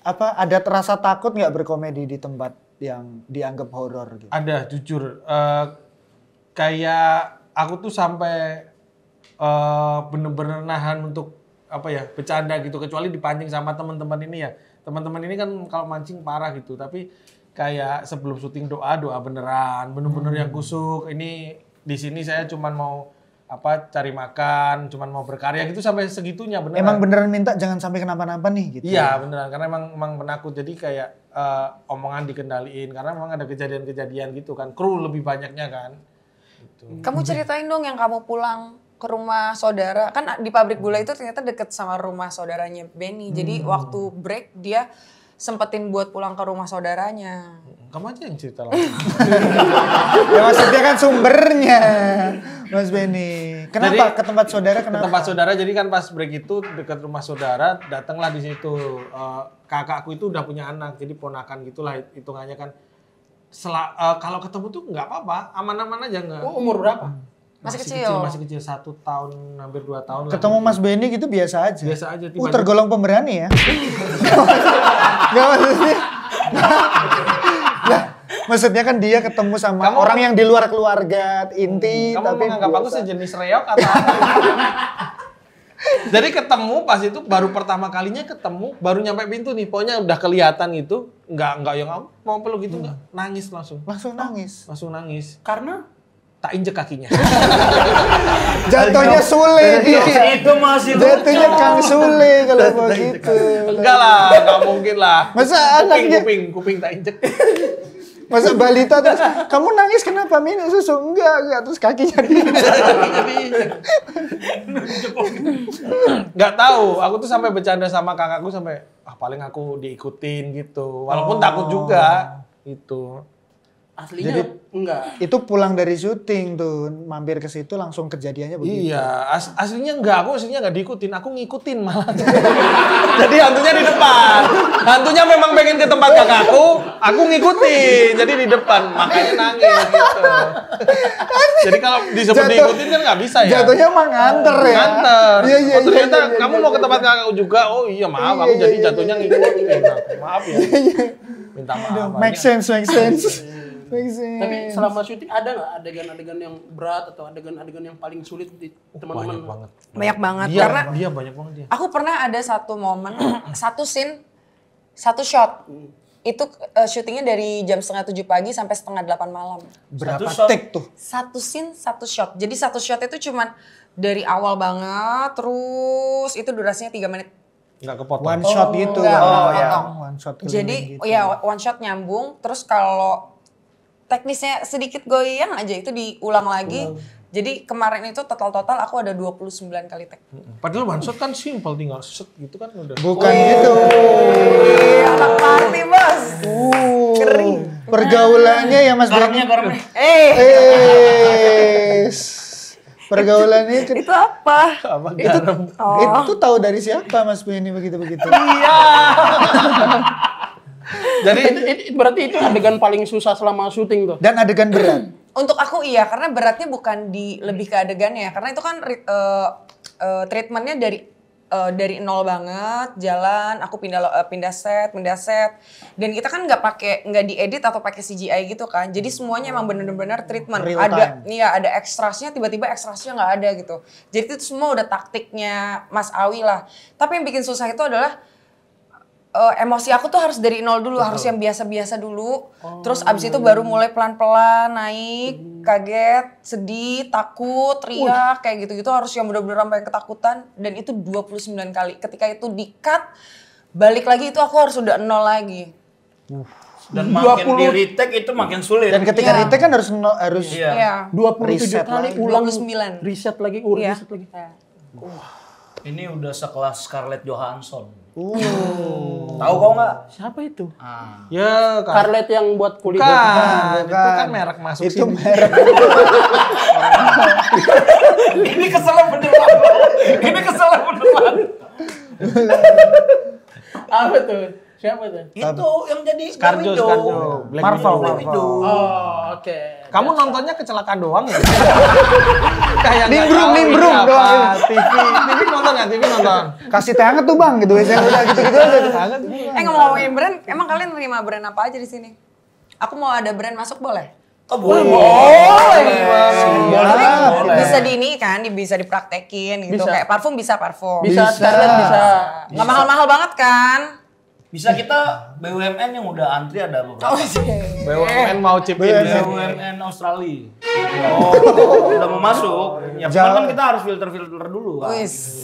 Speaker 4: Ada rasa takut nggak berkomedi di tempat yang dianggap horor gitu?
Speaker 2: Ada, jujur. Kayak aku tuh sampai bener-bener nahan untuk bercanda gitu, kecuali dipancing sama teman-teman ini ya. Teman-teman ini kan kalau mancing parah gitu, tapi kayak sebelum syuting doa beneran, bener-bener yang kusuk. Ini di sini saya cuman mau cari makan, cuman mau berkarya gitu, sampai segitunya beneran.
Speaker 4: Emang beneran minta jangan sampai kenapa-napa nih gitu.
Speaker 2: Iya beneran, karena emang penakut, jadi kayak omongan dikendaliin karena memang ada kejadian-kejadian gitu kan, kru lebih banyaknya kan. Gitu.
Speaker 3: Kamu ceritain dong yang kamu pulang ke rumah saudara, kan di pabrik gula itu ternyata deket sama rumah saudaranya Benny. Jadi waktu break dia sempetin buat pulang ke rumah saudaranya.
Speaker 2: Kamu aja yang cerita langsung.
Speaker 4: Ya maksudnya kan sumbernya, Mas Benny. Kenapa jadi, ke tempat saudara? Kenapa?
Speaker 2: Ke tempat saudara, jadi kan pas break itu dekat rumah saudara, datanglah di situ. Kakakku itu udah punya anak, jadi ponakan gitulah hitungannya kan. Kalau ketemu tuh nggak apa-apa, aman-aman aja nggak.
Speaker 1: Oh, umur berapa?
Speaker 3: Masih kecil.
Speaker 2: Masih kecil, 1 tahun, hampir 2 tahun.
Speaker 4: Ketemu Mas Benny gitu biasa aja?
Speaker 2: Biasa aja. Tiba-tiba.
Speaker 4: Tergolong pemberani ya? Gak maksudnya. Maksudnya kan dia ketemu sama orang yang di luar keluarga inti.
Speaker 2: Kamu
Speaker 4: tapi
Speaker 2: menganggap aku
Speaker 4: biasa.
Speaker 2: sejenis reok atau apa? Jadi ketemu pas itu baru pertama kalinya ketemu, baru nyampe pintu nih, pokoknya udah kelihatan gitu, nggak yang aku mau peluk gitu nggak, nangis langsung.
Speaker 4: Langsung nangis.
Speaker 2: Langsung nangis.
Speaker 1: Karena
Speaker 2: Tak injek kakinya.
Speaker 4: Jatuhnya Sule dia.
Speaker 5: Itu masih
Speaker 4: Jatuhnya Kang Sule kalau begitu.
Speaker 2: Enggak lah, nggak mungkin lah.
Speaker 4: Masa anaknya
Speaker 2: Kuping tak injek.
Speaker 4: Masa balita terus kamu nangis kenapa minum susu? Enggak, terus kakinya
Speaker 2: Nggak tahu, aku tuh sampai bercanda sama kakakku sampai paling aku diikutin gitu. Walaupun takut juga gitu.
Speaker 1: aslinya enggak.
Speaker 4: Itu pulang dari syuting tuh, mampir ke situ langsung kejadiannya begitu.
Speaker 2: Iya, aslinya enggak, aku aslinya enggak diikutin, aku ngikutin malah. Jadi hantunya di depan. Hantunya memang pengen ke tempat kakakku, aku ngikutin. Jadi di depan, makanya nangis gitu. Jadi kalau disebut diikutin kan nggak bisa ya.
Speaker 4: Jatuhnya emang nganter ya.
Speaker 2: Nganter.
Speaker 4: Iya,
Speaker 2: ternyata
Speaker 4: iya,
Speaker 2: kamu mau ke tempat kakakku juga. Oh iya, maaf, aku jadi jatuhnya ngikutin. Maaf ya. Minta maaf.
Speaker 4: Make sense. Make sense.
Speaker 1: Tapi selama syuting ada nggak adegan-adegan yang berat atau adegan-adegan yang paling sulit di teman-teman?
Speaker 2: Banyak banget.
Speaker 3: Banyak banget
Speaker 2: Dia,
Speaker 3: karena
Speaker 2: dia banyak banget dia.
Speaker 3: aku pernah ada satu momen, satu scene, satu shot. Itu syutingnya dari jam 6:30 pagi sampai 7:30 malam.
Speaker 4: Berapa
Speaker 5: Satu shot.
Speaker 4: take tuh?
Speaker 3: Satu scene, satu shot. Jadi satu shot itu cuman dari awal banget, terus itu durasinya 3 menit.
Speaker 2: Nggak kepotong.
Speaker 4: One shot gitu.
Speaker 3: enggak,
Speaker 4: kan?
Speaker 3: enggak
Speaker 4: ya.
Speaker 3: potong.
Speaker 4: One shot
Speaker 3: Jadi
Speaker 4: gitu.
Speaker 3: ya one shot nyambung, terus kalau teknisnya sedikit goyang aja itu diulang lagi. Jadi kemarin itu total aku ada 29 kali take.
Speaker 2: Padahal one shot kan simple, tinggal set gitu kan udah.
Speaker 4: Bukan gitu.
Speaker 3: Anak party bos. Kering.
Speaker 4: Pergaulannya ya Mas Benny.
Speaker 5: garamnya.
Speaker 4: Pergaulannya
Speaker 3: Itu apa?
Speaker 2: Apa garam?
Speaker 4: itu tahu dari siapa Mas Benny begitu-begitu.
Speaker 2: Jadi
Speaker 1: Berarti itu adegan paling susah selama syuting tuh.
Speaker 4: Dan adegan berat.
Speaker 3: Untuk aku iya, karena beratnya bukan di lebih ke adegannya, karena itu kan treatmentnya dari nol banget, jalan, aku pindah set, dan kita kan nggak diedit atau pakai CGI gitu kan, jadi semuanya emang bener-bener treatment.
Speaker 4: Real
Speaker 3: Ada, iya ada ekstrasnya, tiba-tiba ekstrasnya nggak ada gitu. Jadi itu semua udah taktiknya Mas Awi lah. Tapi yang bikin susah itu adalah emosi aku tuh harus dari nol dulu, harus yang biasa-biasa dulu. Terus abis itu baru mulai pelan-pelan naik, kaget, sedih, takut, teriak, kayak gitu-gitu harus yang bener-bener sampai ketakutan. Dan itu 29 kali. Ketika itu di-cut, balik lagi itu aku harus udah nol lagi.
Speaker 5: Dan makin di retake itu makin sulit.
Speaker 4: Dan ketika
Speaker 3: Iya.
Speaker 4: retake kan harus
Speaker 3: Iya.
Speaker 1: 27
Speaker 4: Reset
Speaker 1: kali
Speaker 4: lagi.
Speaker 1: ulang
Speaker 3: 29.
Speaker 1: Reset lagi,
Speaker 3: Iya.
Speaker 1: reset lagi.
Speaker 5: Ini udah sekelas Scarlett Johansson. Tahu kau nggak?
Speaker 1: Siapa itu?
Speaker 2: ya kan.
Speaker 1: Scarlett yang buat kulit.
Speaker 2: Kan, itu kan merek masuk
Speaker 4: itu
Speaker 2: sini.
Speaker 4: merek.
Speaker 5: Ini kesel beneran. Ini kesel beneran.
Speaker 1: Apa tuh? Siapa tuh?
Speaker 5: Itu yang jadi
Speaker 2: Scarjo,
Speaker 5: Black Widow.
Speaker 2: Scarjo. Black
Speaker 4: Marvel,
Speaker 5: Black Widow.
Speaker 1: Oh, oke.
Speaker 2: Kamu nontonnya kecelakaan doang ya? Kayak
Speaker 4: Nimbrung doang.
Speaker 2: TV nonton nggak? TV nonton.
Speaker 4: Kasih teh hangat tuh Bang gitu biasanya udah gitu-gitu aja.
Speaker 3: Ngomongin brand, emang kalian nerima brand apa aja di sini? Aku mau ada brand masuk boleh?
Speaker 5: Oh boleh.
Speaker 3: Tapi bisa di ini kan, bisa dipraktekin gitu.
Speaker 1: Bisa.
Speaker 3: Kayak parfum bisa parfum.
Speaker 1: Bisa, Scarlett bisa.
Speaker 3: Nggak mahal-mahal banget kan?
Speaker 5: Bisa kita BUMN yang udah antri ada beberapa.
Speaker 2: BUMN mau chip in.
Speaker 5: BUMN Australia. Udah mau masuk. Ya benar kan kita harus filter-filter dulu kan.
Speaker 3: Wis.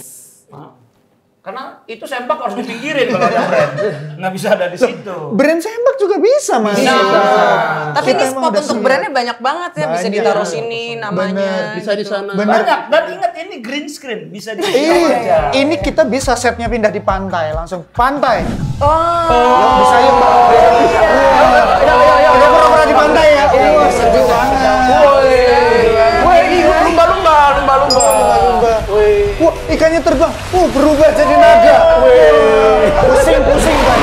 Speaker 5: Karena itu sempak harus dipinggirin kalau ada brand. Nggak bisa ada di situ.
Speaker 4: Brand sempak juga bisa Mas.
Speaker 3: Tapi ini
Speaker 4: Kita emang
Speaker 3: spot
Speaker 4: udah
Speaker 3: untuk
Speaker 4: siap.
Speaker 3: brandnya banyak banget ya. Bisa
Speaker 4: Banyak.
Speaker 3: ditaruh sini namanya.
Speaker 1: Bisa di sana.
Speaker 4: Bener.
Speaker 5: Banyak. Dan ingat ini green screen. Bisa di
Speaker 4: Iya, ini kita bisa setnya pindah di pantai, langsung pantai.
Speaker 3: Oh.
Speaker 4: Bisa yuk Mbak. Udah pura-pura di pantai ya. Sejuk banget.
Speaker 1: Lumba-lumba.
Speaker 4: Wah, ikannya terbang. Berubah jadi naga. Pusing Pak.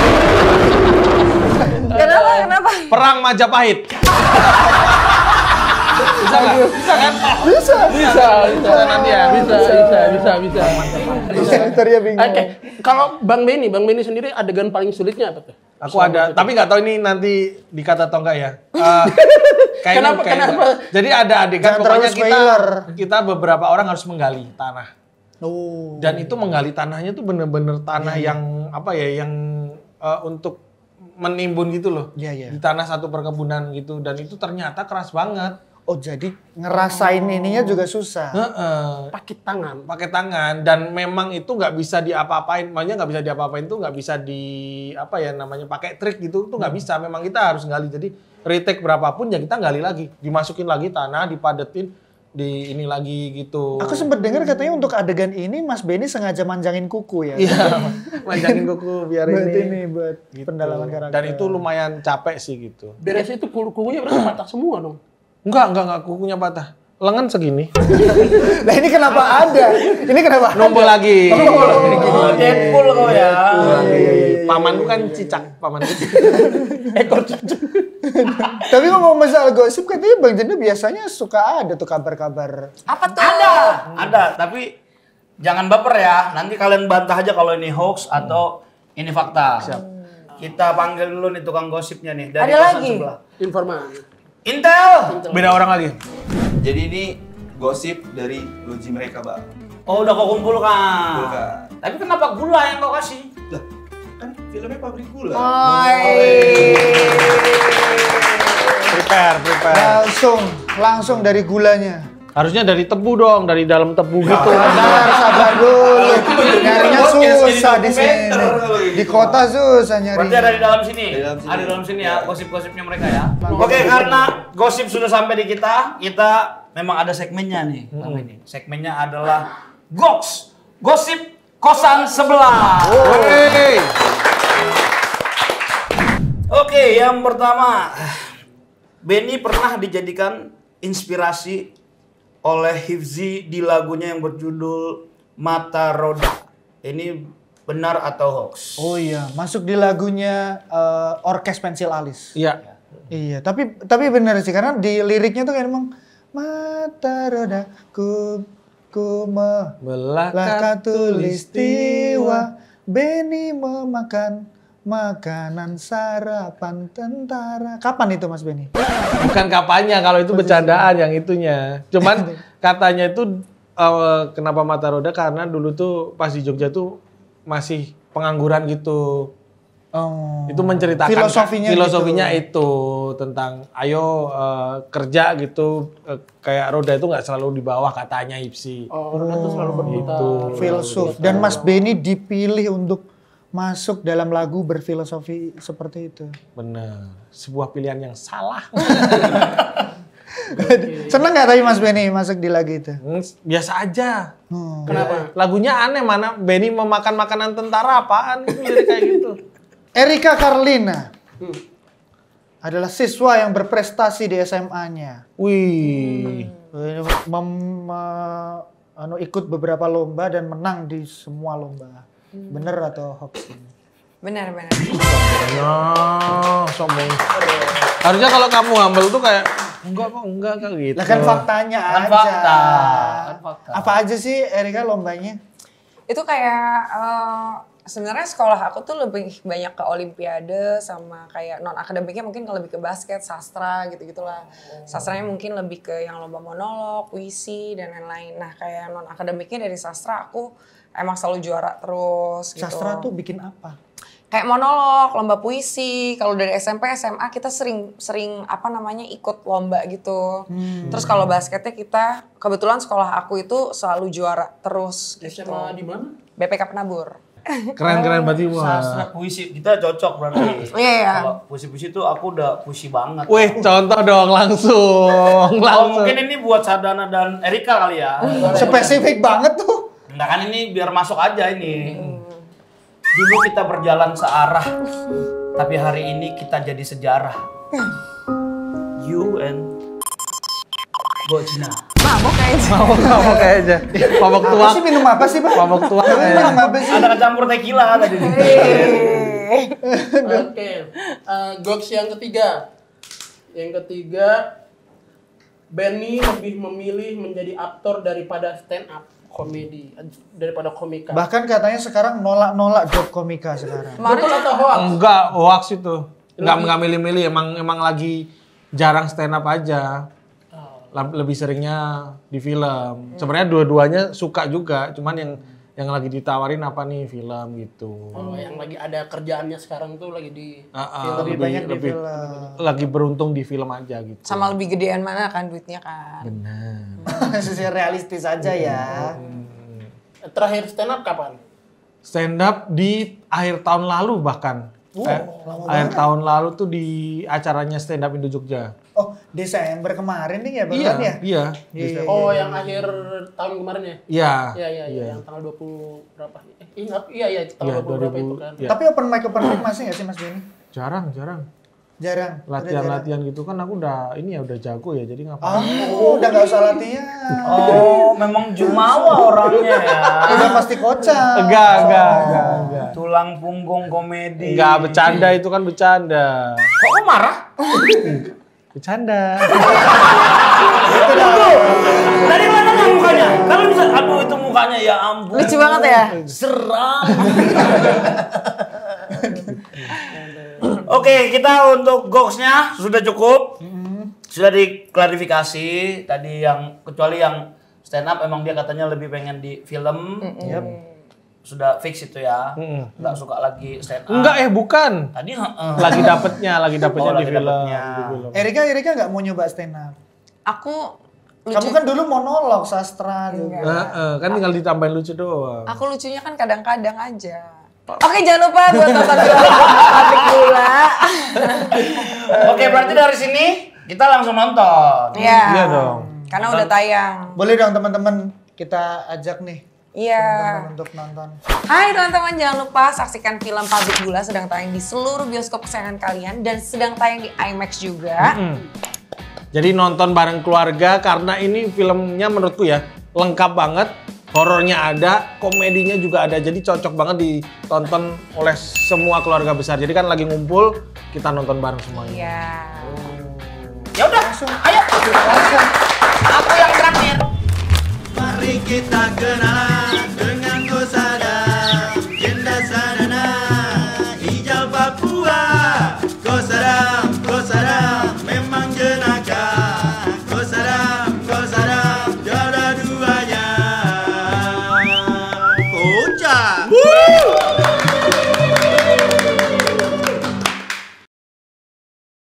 Speaker 3: Kenapa?
Speaker 2: Perang Majapahit. Bisa nggak? Bisa kan?
Speaker 4: Bisa.
Speaker 2: Bisa nanti ya.
Speaker 1: Bisa.
Speaker 4: Ntar ya bingung.
Speaker 1: Oke, kalau Bang Benny sendiri adegan paling sulitnya apa tuh?
Speaker 2: Aku ada, tapi nggak tahu ini nanti dikata atau enggak ya. Kenapa? Jadi ada adegan
Speaker 4: Jangan terlalu
Speaker 2: pokoknya
Speaker 4: spoiler.
Speaker 2: kita beberapa orang harus menggali tanah.
Speaker 4: Oh.
Speaker 2: Dan itu menggali tanahnya tuh bener-bener tanah yang apa ya, yang untuk menimbun gitu loh.
Speaker 4: Iya.
Speaker 2: Di tanah satu perkebunan gitu, dan itu ternyata keras banget.
Speaker 4: Oh, jadi ngerasain ininya juga susah.
Speaker 1: Pakai
Speaker 2: tangan, dan memang itu nggak bisa diapa-apain, makanya nggak bisa diapa-apain tuh nggak bisa pakai trik gitu tuh nggak bisa, memang kita harus gali. Jadi retake berapapun ya kita gali lagi, dimasukin lagi tanah, dipadetin, di ini lagi gitu.
Speaker 4: Aku sempat dengar katanya untuk adegan ini Mas Benny sengaja manjangin kuku ya.
Speaker 2: Iya, manjangin kuku biar
Speaker 4: buat
Speaker 2: gitu.
Speaker 4: pendalaman karakter.
Speaker 2: Dan itu lumayan capek sih gitu.
Speaker 1: beresnya itu kukunya berarti patah semua dong.
Speaker 2: Enggak, kukunya patah. Lengan segini.
Speaker 4: Nah ini kenapa ada? Ini kenapa?
Speaker 2: Nombol lagi.
Speaker 5: Deadpool kau ya.
Speaker 2: Pamanku kan cicak, pamanku.
Speaker 5: Ekor cucuk.
Speaker 4: Tapi ngomong masalah gosip katanya Bang Janda biasanya suka ada tuh kabar-kabar.
Speaker 3: Apa tuh?
Speaker 5: Ada, tapi jangan baper ya. Nanti kalian bantah aja kalau ini hoax atau ini fakta.
Speaker 2: Siap.
Speaker 5: Kita panggil dulu nih tukang gosipnya nih dari
Speaker 3: Ada
Speaker 5: kosan
Speaker 3: lagi?
Speaker 5: sebelah.
Speaker 1: Informasi.
Speaker 5: Intel.
Speaker 2: Beda orang lagi.
Speaker 6: Jadi ini gosip dari loji mereka, Bang.
Speaker 5: Oh, udah kau kumpulkan.
Speaker 6: Kumpulkan.
Speaker 5: Tapi kenapa gula yang kau kasih?
Speaker 6: Lah, kan filmnya pabrik gula.
Speaker 2: Prepare.
Speaker 4: Langsung dari gulanya.
Speaker 2: Harusnya dari tebu dong, dari dalam tebu gitu.
Speaker 4: Sabar dulu. Nyarinya susah di sini. Di kota susah nyari.
Speaker 5: Berarti ada di dalam sini.
Speaker 6: Di dalam sini.
Speaker 5: Ada di dalam sini ya, gosip-gosipnya mereka ya. Oke, karena gosip sudah sampai di kita memang ada segmennya nih. Bang Benny. Segmennya adalah Goks, gosip kosan sebelah.
Speaker 2: Hey.
Speaker 5: Oke, yang pertama, Benny pernah dijadikan inspirasi oleh Hifzi di lagunya yang berjudul Mata Roda. Ini benar atau hoax?
Speaker 4: Oh iya, masuk di lagunya Orkes Pensil Alis.
Speaker 2: Iya.
Speaker 4: Iya, tapi benar sih karena di liriknya tuh kayak emang mata roda ku
Speaker 2: Belaka
Speaker 4: tulistiwa Benny memakan makanan sarapan tentara. Kapan itu Mas Benny?
Speaker 2: Bukan kapannya, kalau itu bercandaan yang itunya. Cuman katanya itu kenapa mata roda, karena dulu tuh pas di Jogja tuh masih pengangguran gitu.
Speaker 4: Oh.
Speaker 2: Itu menceritakan
Speaker 4: filosofinya
Speaker 2: itu tentang ayo kerja gitu, kayak roda itu nggak selalu di bawah katanya Ipsi.
Speaker 1: Oh, orang itu selalu berputar.
Speaker 2: Itu.
Speaker 4: Filsuf. Dan Mas Benny dipilih untuk masuk dalam lagu berfilosofi seperti itu.
Speaker 2: Bener, sebuah pilihan yang salah.
Speaker 4: Seneng gak tadi Mas Benny masuk di lagu itu?
Speaker 2: Biasa aja.
Speaker 1: Kenapa?
Speaker 2: Lagunya aneh, mana Benny memakan makanan tentara apaan itu lirik kayak gitu.
Speaker 4: Erika Carlina adalah siswa yang berprestasi di SMA-nya.
Speaker 2: Wih.
Speaker 4: Ikut beberapa lomba dan menang di semua lomba. Bener atau hoax ini?
Speaker 3: Benar.
Speaker 2: Nah, sombong. Harusnya kalau kamu humble tuh kayak enggak gitu.
Speaker 4: Lah kan faktanya
Speaker 5: Kan
Speaker 4: aja.
Speaker 5: fakta.
Speaker 4: Apa aja sih Erika lombanya?
Speaker 3: Itu kayak sebenarnya sekolah aku tuh lebih banyak ke olimpiade sama kayak non akademiknya mungkin lebih ke basket, sastra gitu-gitulah. Sastranya mungkin lebih ke yang lomba monolog, puisi dan lain-lain. Nah, kayak non akademiknya dari sastra aku emang selalu juara terus gitu.
Speaker 4: Sastra tuh bikin apa?
Speaker 3: Kayak monolog, lomba puisi. Kalau dari SMP, SMA kita sering ikut lomba gitu. Terus kalau basketnya kita kebetulan sekolah aku itu selalu juara terus gitu.
Speaker 1: SMA di mana?
Speaker 3: BPK Penabur.
Speaker 2: Keren berarti
Speaker 5: Sastra puisi kita cocok berarti.
Speaker 3: Iya.
Speaker 5: Kalau puisi-puisi tuh aku udah puisi banget.
Speaker 2: Wih, contoh dong langsung.
Speaker 5: Oh, mungkin ini buat Sadana dan Erika kali ya.
Speaker 4: Spesifik banget tuh.
Speaker 5: Enggak kan ini biar masuk aja ini. Dulu kita berjalan searah, tapi hari ini kita jadi sejarah. You and Bojina.
Speaker 3: Mabok kayaknya.
Speaker 2: Mabok kayaknya. Mabok
Speaker 4: Apa
Speaker 2: tuak.
Speaker 4: sih minum apa sih, Pak?
Speaker 2: Mabok tuak.
Speaker 4: Minum apa sih?
Speaker 5: Ada kecampur tequila tadi.
Speaker 1: Oke. Goks yang ketiga. Yang ketiga, Benny lebih memilih menjadi aktor daripada stand up. komedi daripada komika.
Speaker 4: Bahkan katanya sekarang nolak job komika sekarang.
Speaker 1: Betul atau hoax?
Speaker 2: Enggak, hoax itu. Enggak milih-milih, emang lagi jarang stand up aja. Lebih seringnya di film. Sebenarnya dua-duanya suka juga, cuman yang lagi ditawarin apa nih film gitu.
Speaker 1: Oh, yang lagi ada kerjaannya sekarang tuh lagi di
Speaker 4: Lebih banyak di film.
Speaker 2: Lagi beruntung di film aja gitu.
Speaker 3: Sama lebih gedean mana kan duitnya kan.
Speaker 2: Benar.
Speaker 4: Sesuai realistis aja ya.
Speaker 1: Terakhir stand up kapan?
Speaker 2: Stand up di akhir tahun lalu bahkan. Akhir tahun lalu tuh di acaranya Stand Up Indo Jogja.
Speaker 4: Oh, Desember kemarin nih ya, barusan ya?
Speaker 2: Iya.
Speaker 1: Oh, yang akhir tahun kemarin ya?
Speaker 2: Iya.
Speaker 1: Iya, yang tanggal 20 berapa? Iya, tanggal 20 berapa itu kan.
Speaker 2: Iya.
Speaker 4: Tapi open mic masih nggak sih Mas Benny?
Speaker 2: Jarang.
Speaker 4: Jarang.
Speaker 2: Latihan gitu kan aku udah jago ya, jadi ngapain?
Speaker 4: Udah nggak usah latihan.
Speaker 5: Oh, memang jumawa orangnya ya.
Speaker 4: Udah pasti kocak.
Speaker 2: Enggak.
Speaker 5: Tulang punggung komedi.
Speaker 2: Enggak, bercanda itu kan bercanda.
Speaker 5: Kok lu marah?
Speaker 2: Bercanda.
Speaker 5: Dari mana nih mukanya? Kalau bisa, aduh itu mukanya ya ampun.
Speaker 3: Lucu banget ya?
Speaker 5: Seram. Oke, kita untuk goksnya sudah cukup. Sudah diklarifikasi tadi yang kecuali yang stand up emang dia katanya lebih pengen di film. Sudah fix itu ya. Nggak suka lagi stand up.
Speaker 2: Enggak bukan.
Speaker 5: Tadi
Speaker 2: lagi dapetnya di
Speaker 5: lagi
Speaker 2: film.
Speaker 5: dapetnya.
Speaker 2: Di film.
Speaker 4: Erika nggak mau nyoba stand up?
Speaker 3: Aku
Speaker 4: Kamu kan dulu monolog sastra juga.
Speaker 2: Kan tinggal ditambahin lucu doang.
Speaker 3: Aku lucunya kan kadang-kadang aja. Oke, jangan lupa buat nonton Pabrik Gula.
Speaker 5: Oke, berarti dari sini kita langsung nonton.
Speaker 3: Iya.
Speaker 2: Iya dong.
Speaker 3: Karena udah tayang.
Speaker 4: Boleh dong teman-teman kita ajak nih
Speaker 3: Iya.
Speaker 4: teman-teman untuk nonton.
Speaker 3: Hai teman-teman, jangan lupa saksikan film Pabrik Gula sedang tayang di seluruh bioskop kesayangan kalian dan sedang tayang di IMAX juga.
Speaker 2: Jadi nonton bareng keluarga karena ini filmnya menurutku ya lengkap banget. Horornya ada, komedinya juga ada. Jadi cocok banget ditonton oleh semua keluarga besar. Jadi kan lagi ngumpul, kita nonton bareng semuanya.
Speaker 3: Iya.
Speaker 5: Ya udah, ayo. Aku yang terakhir.
Speaker 6: Mari kita kenal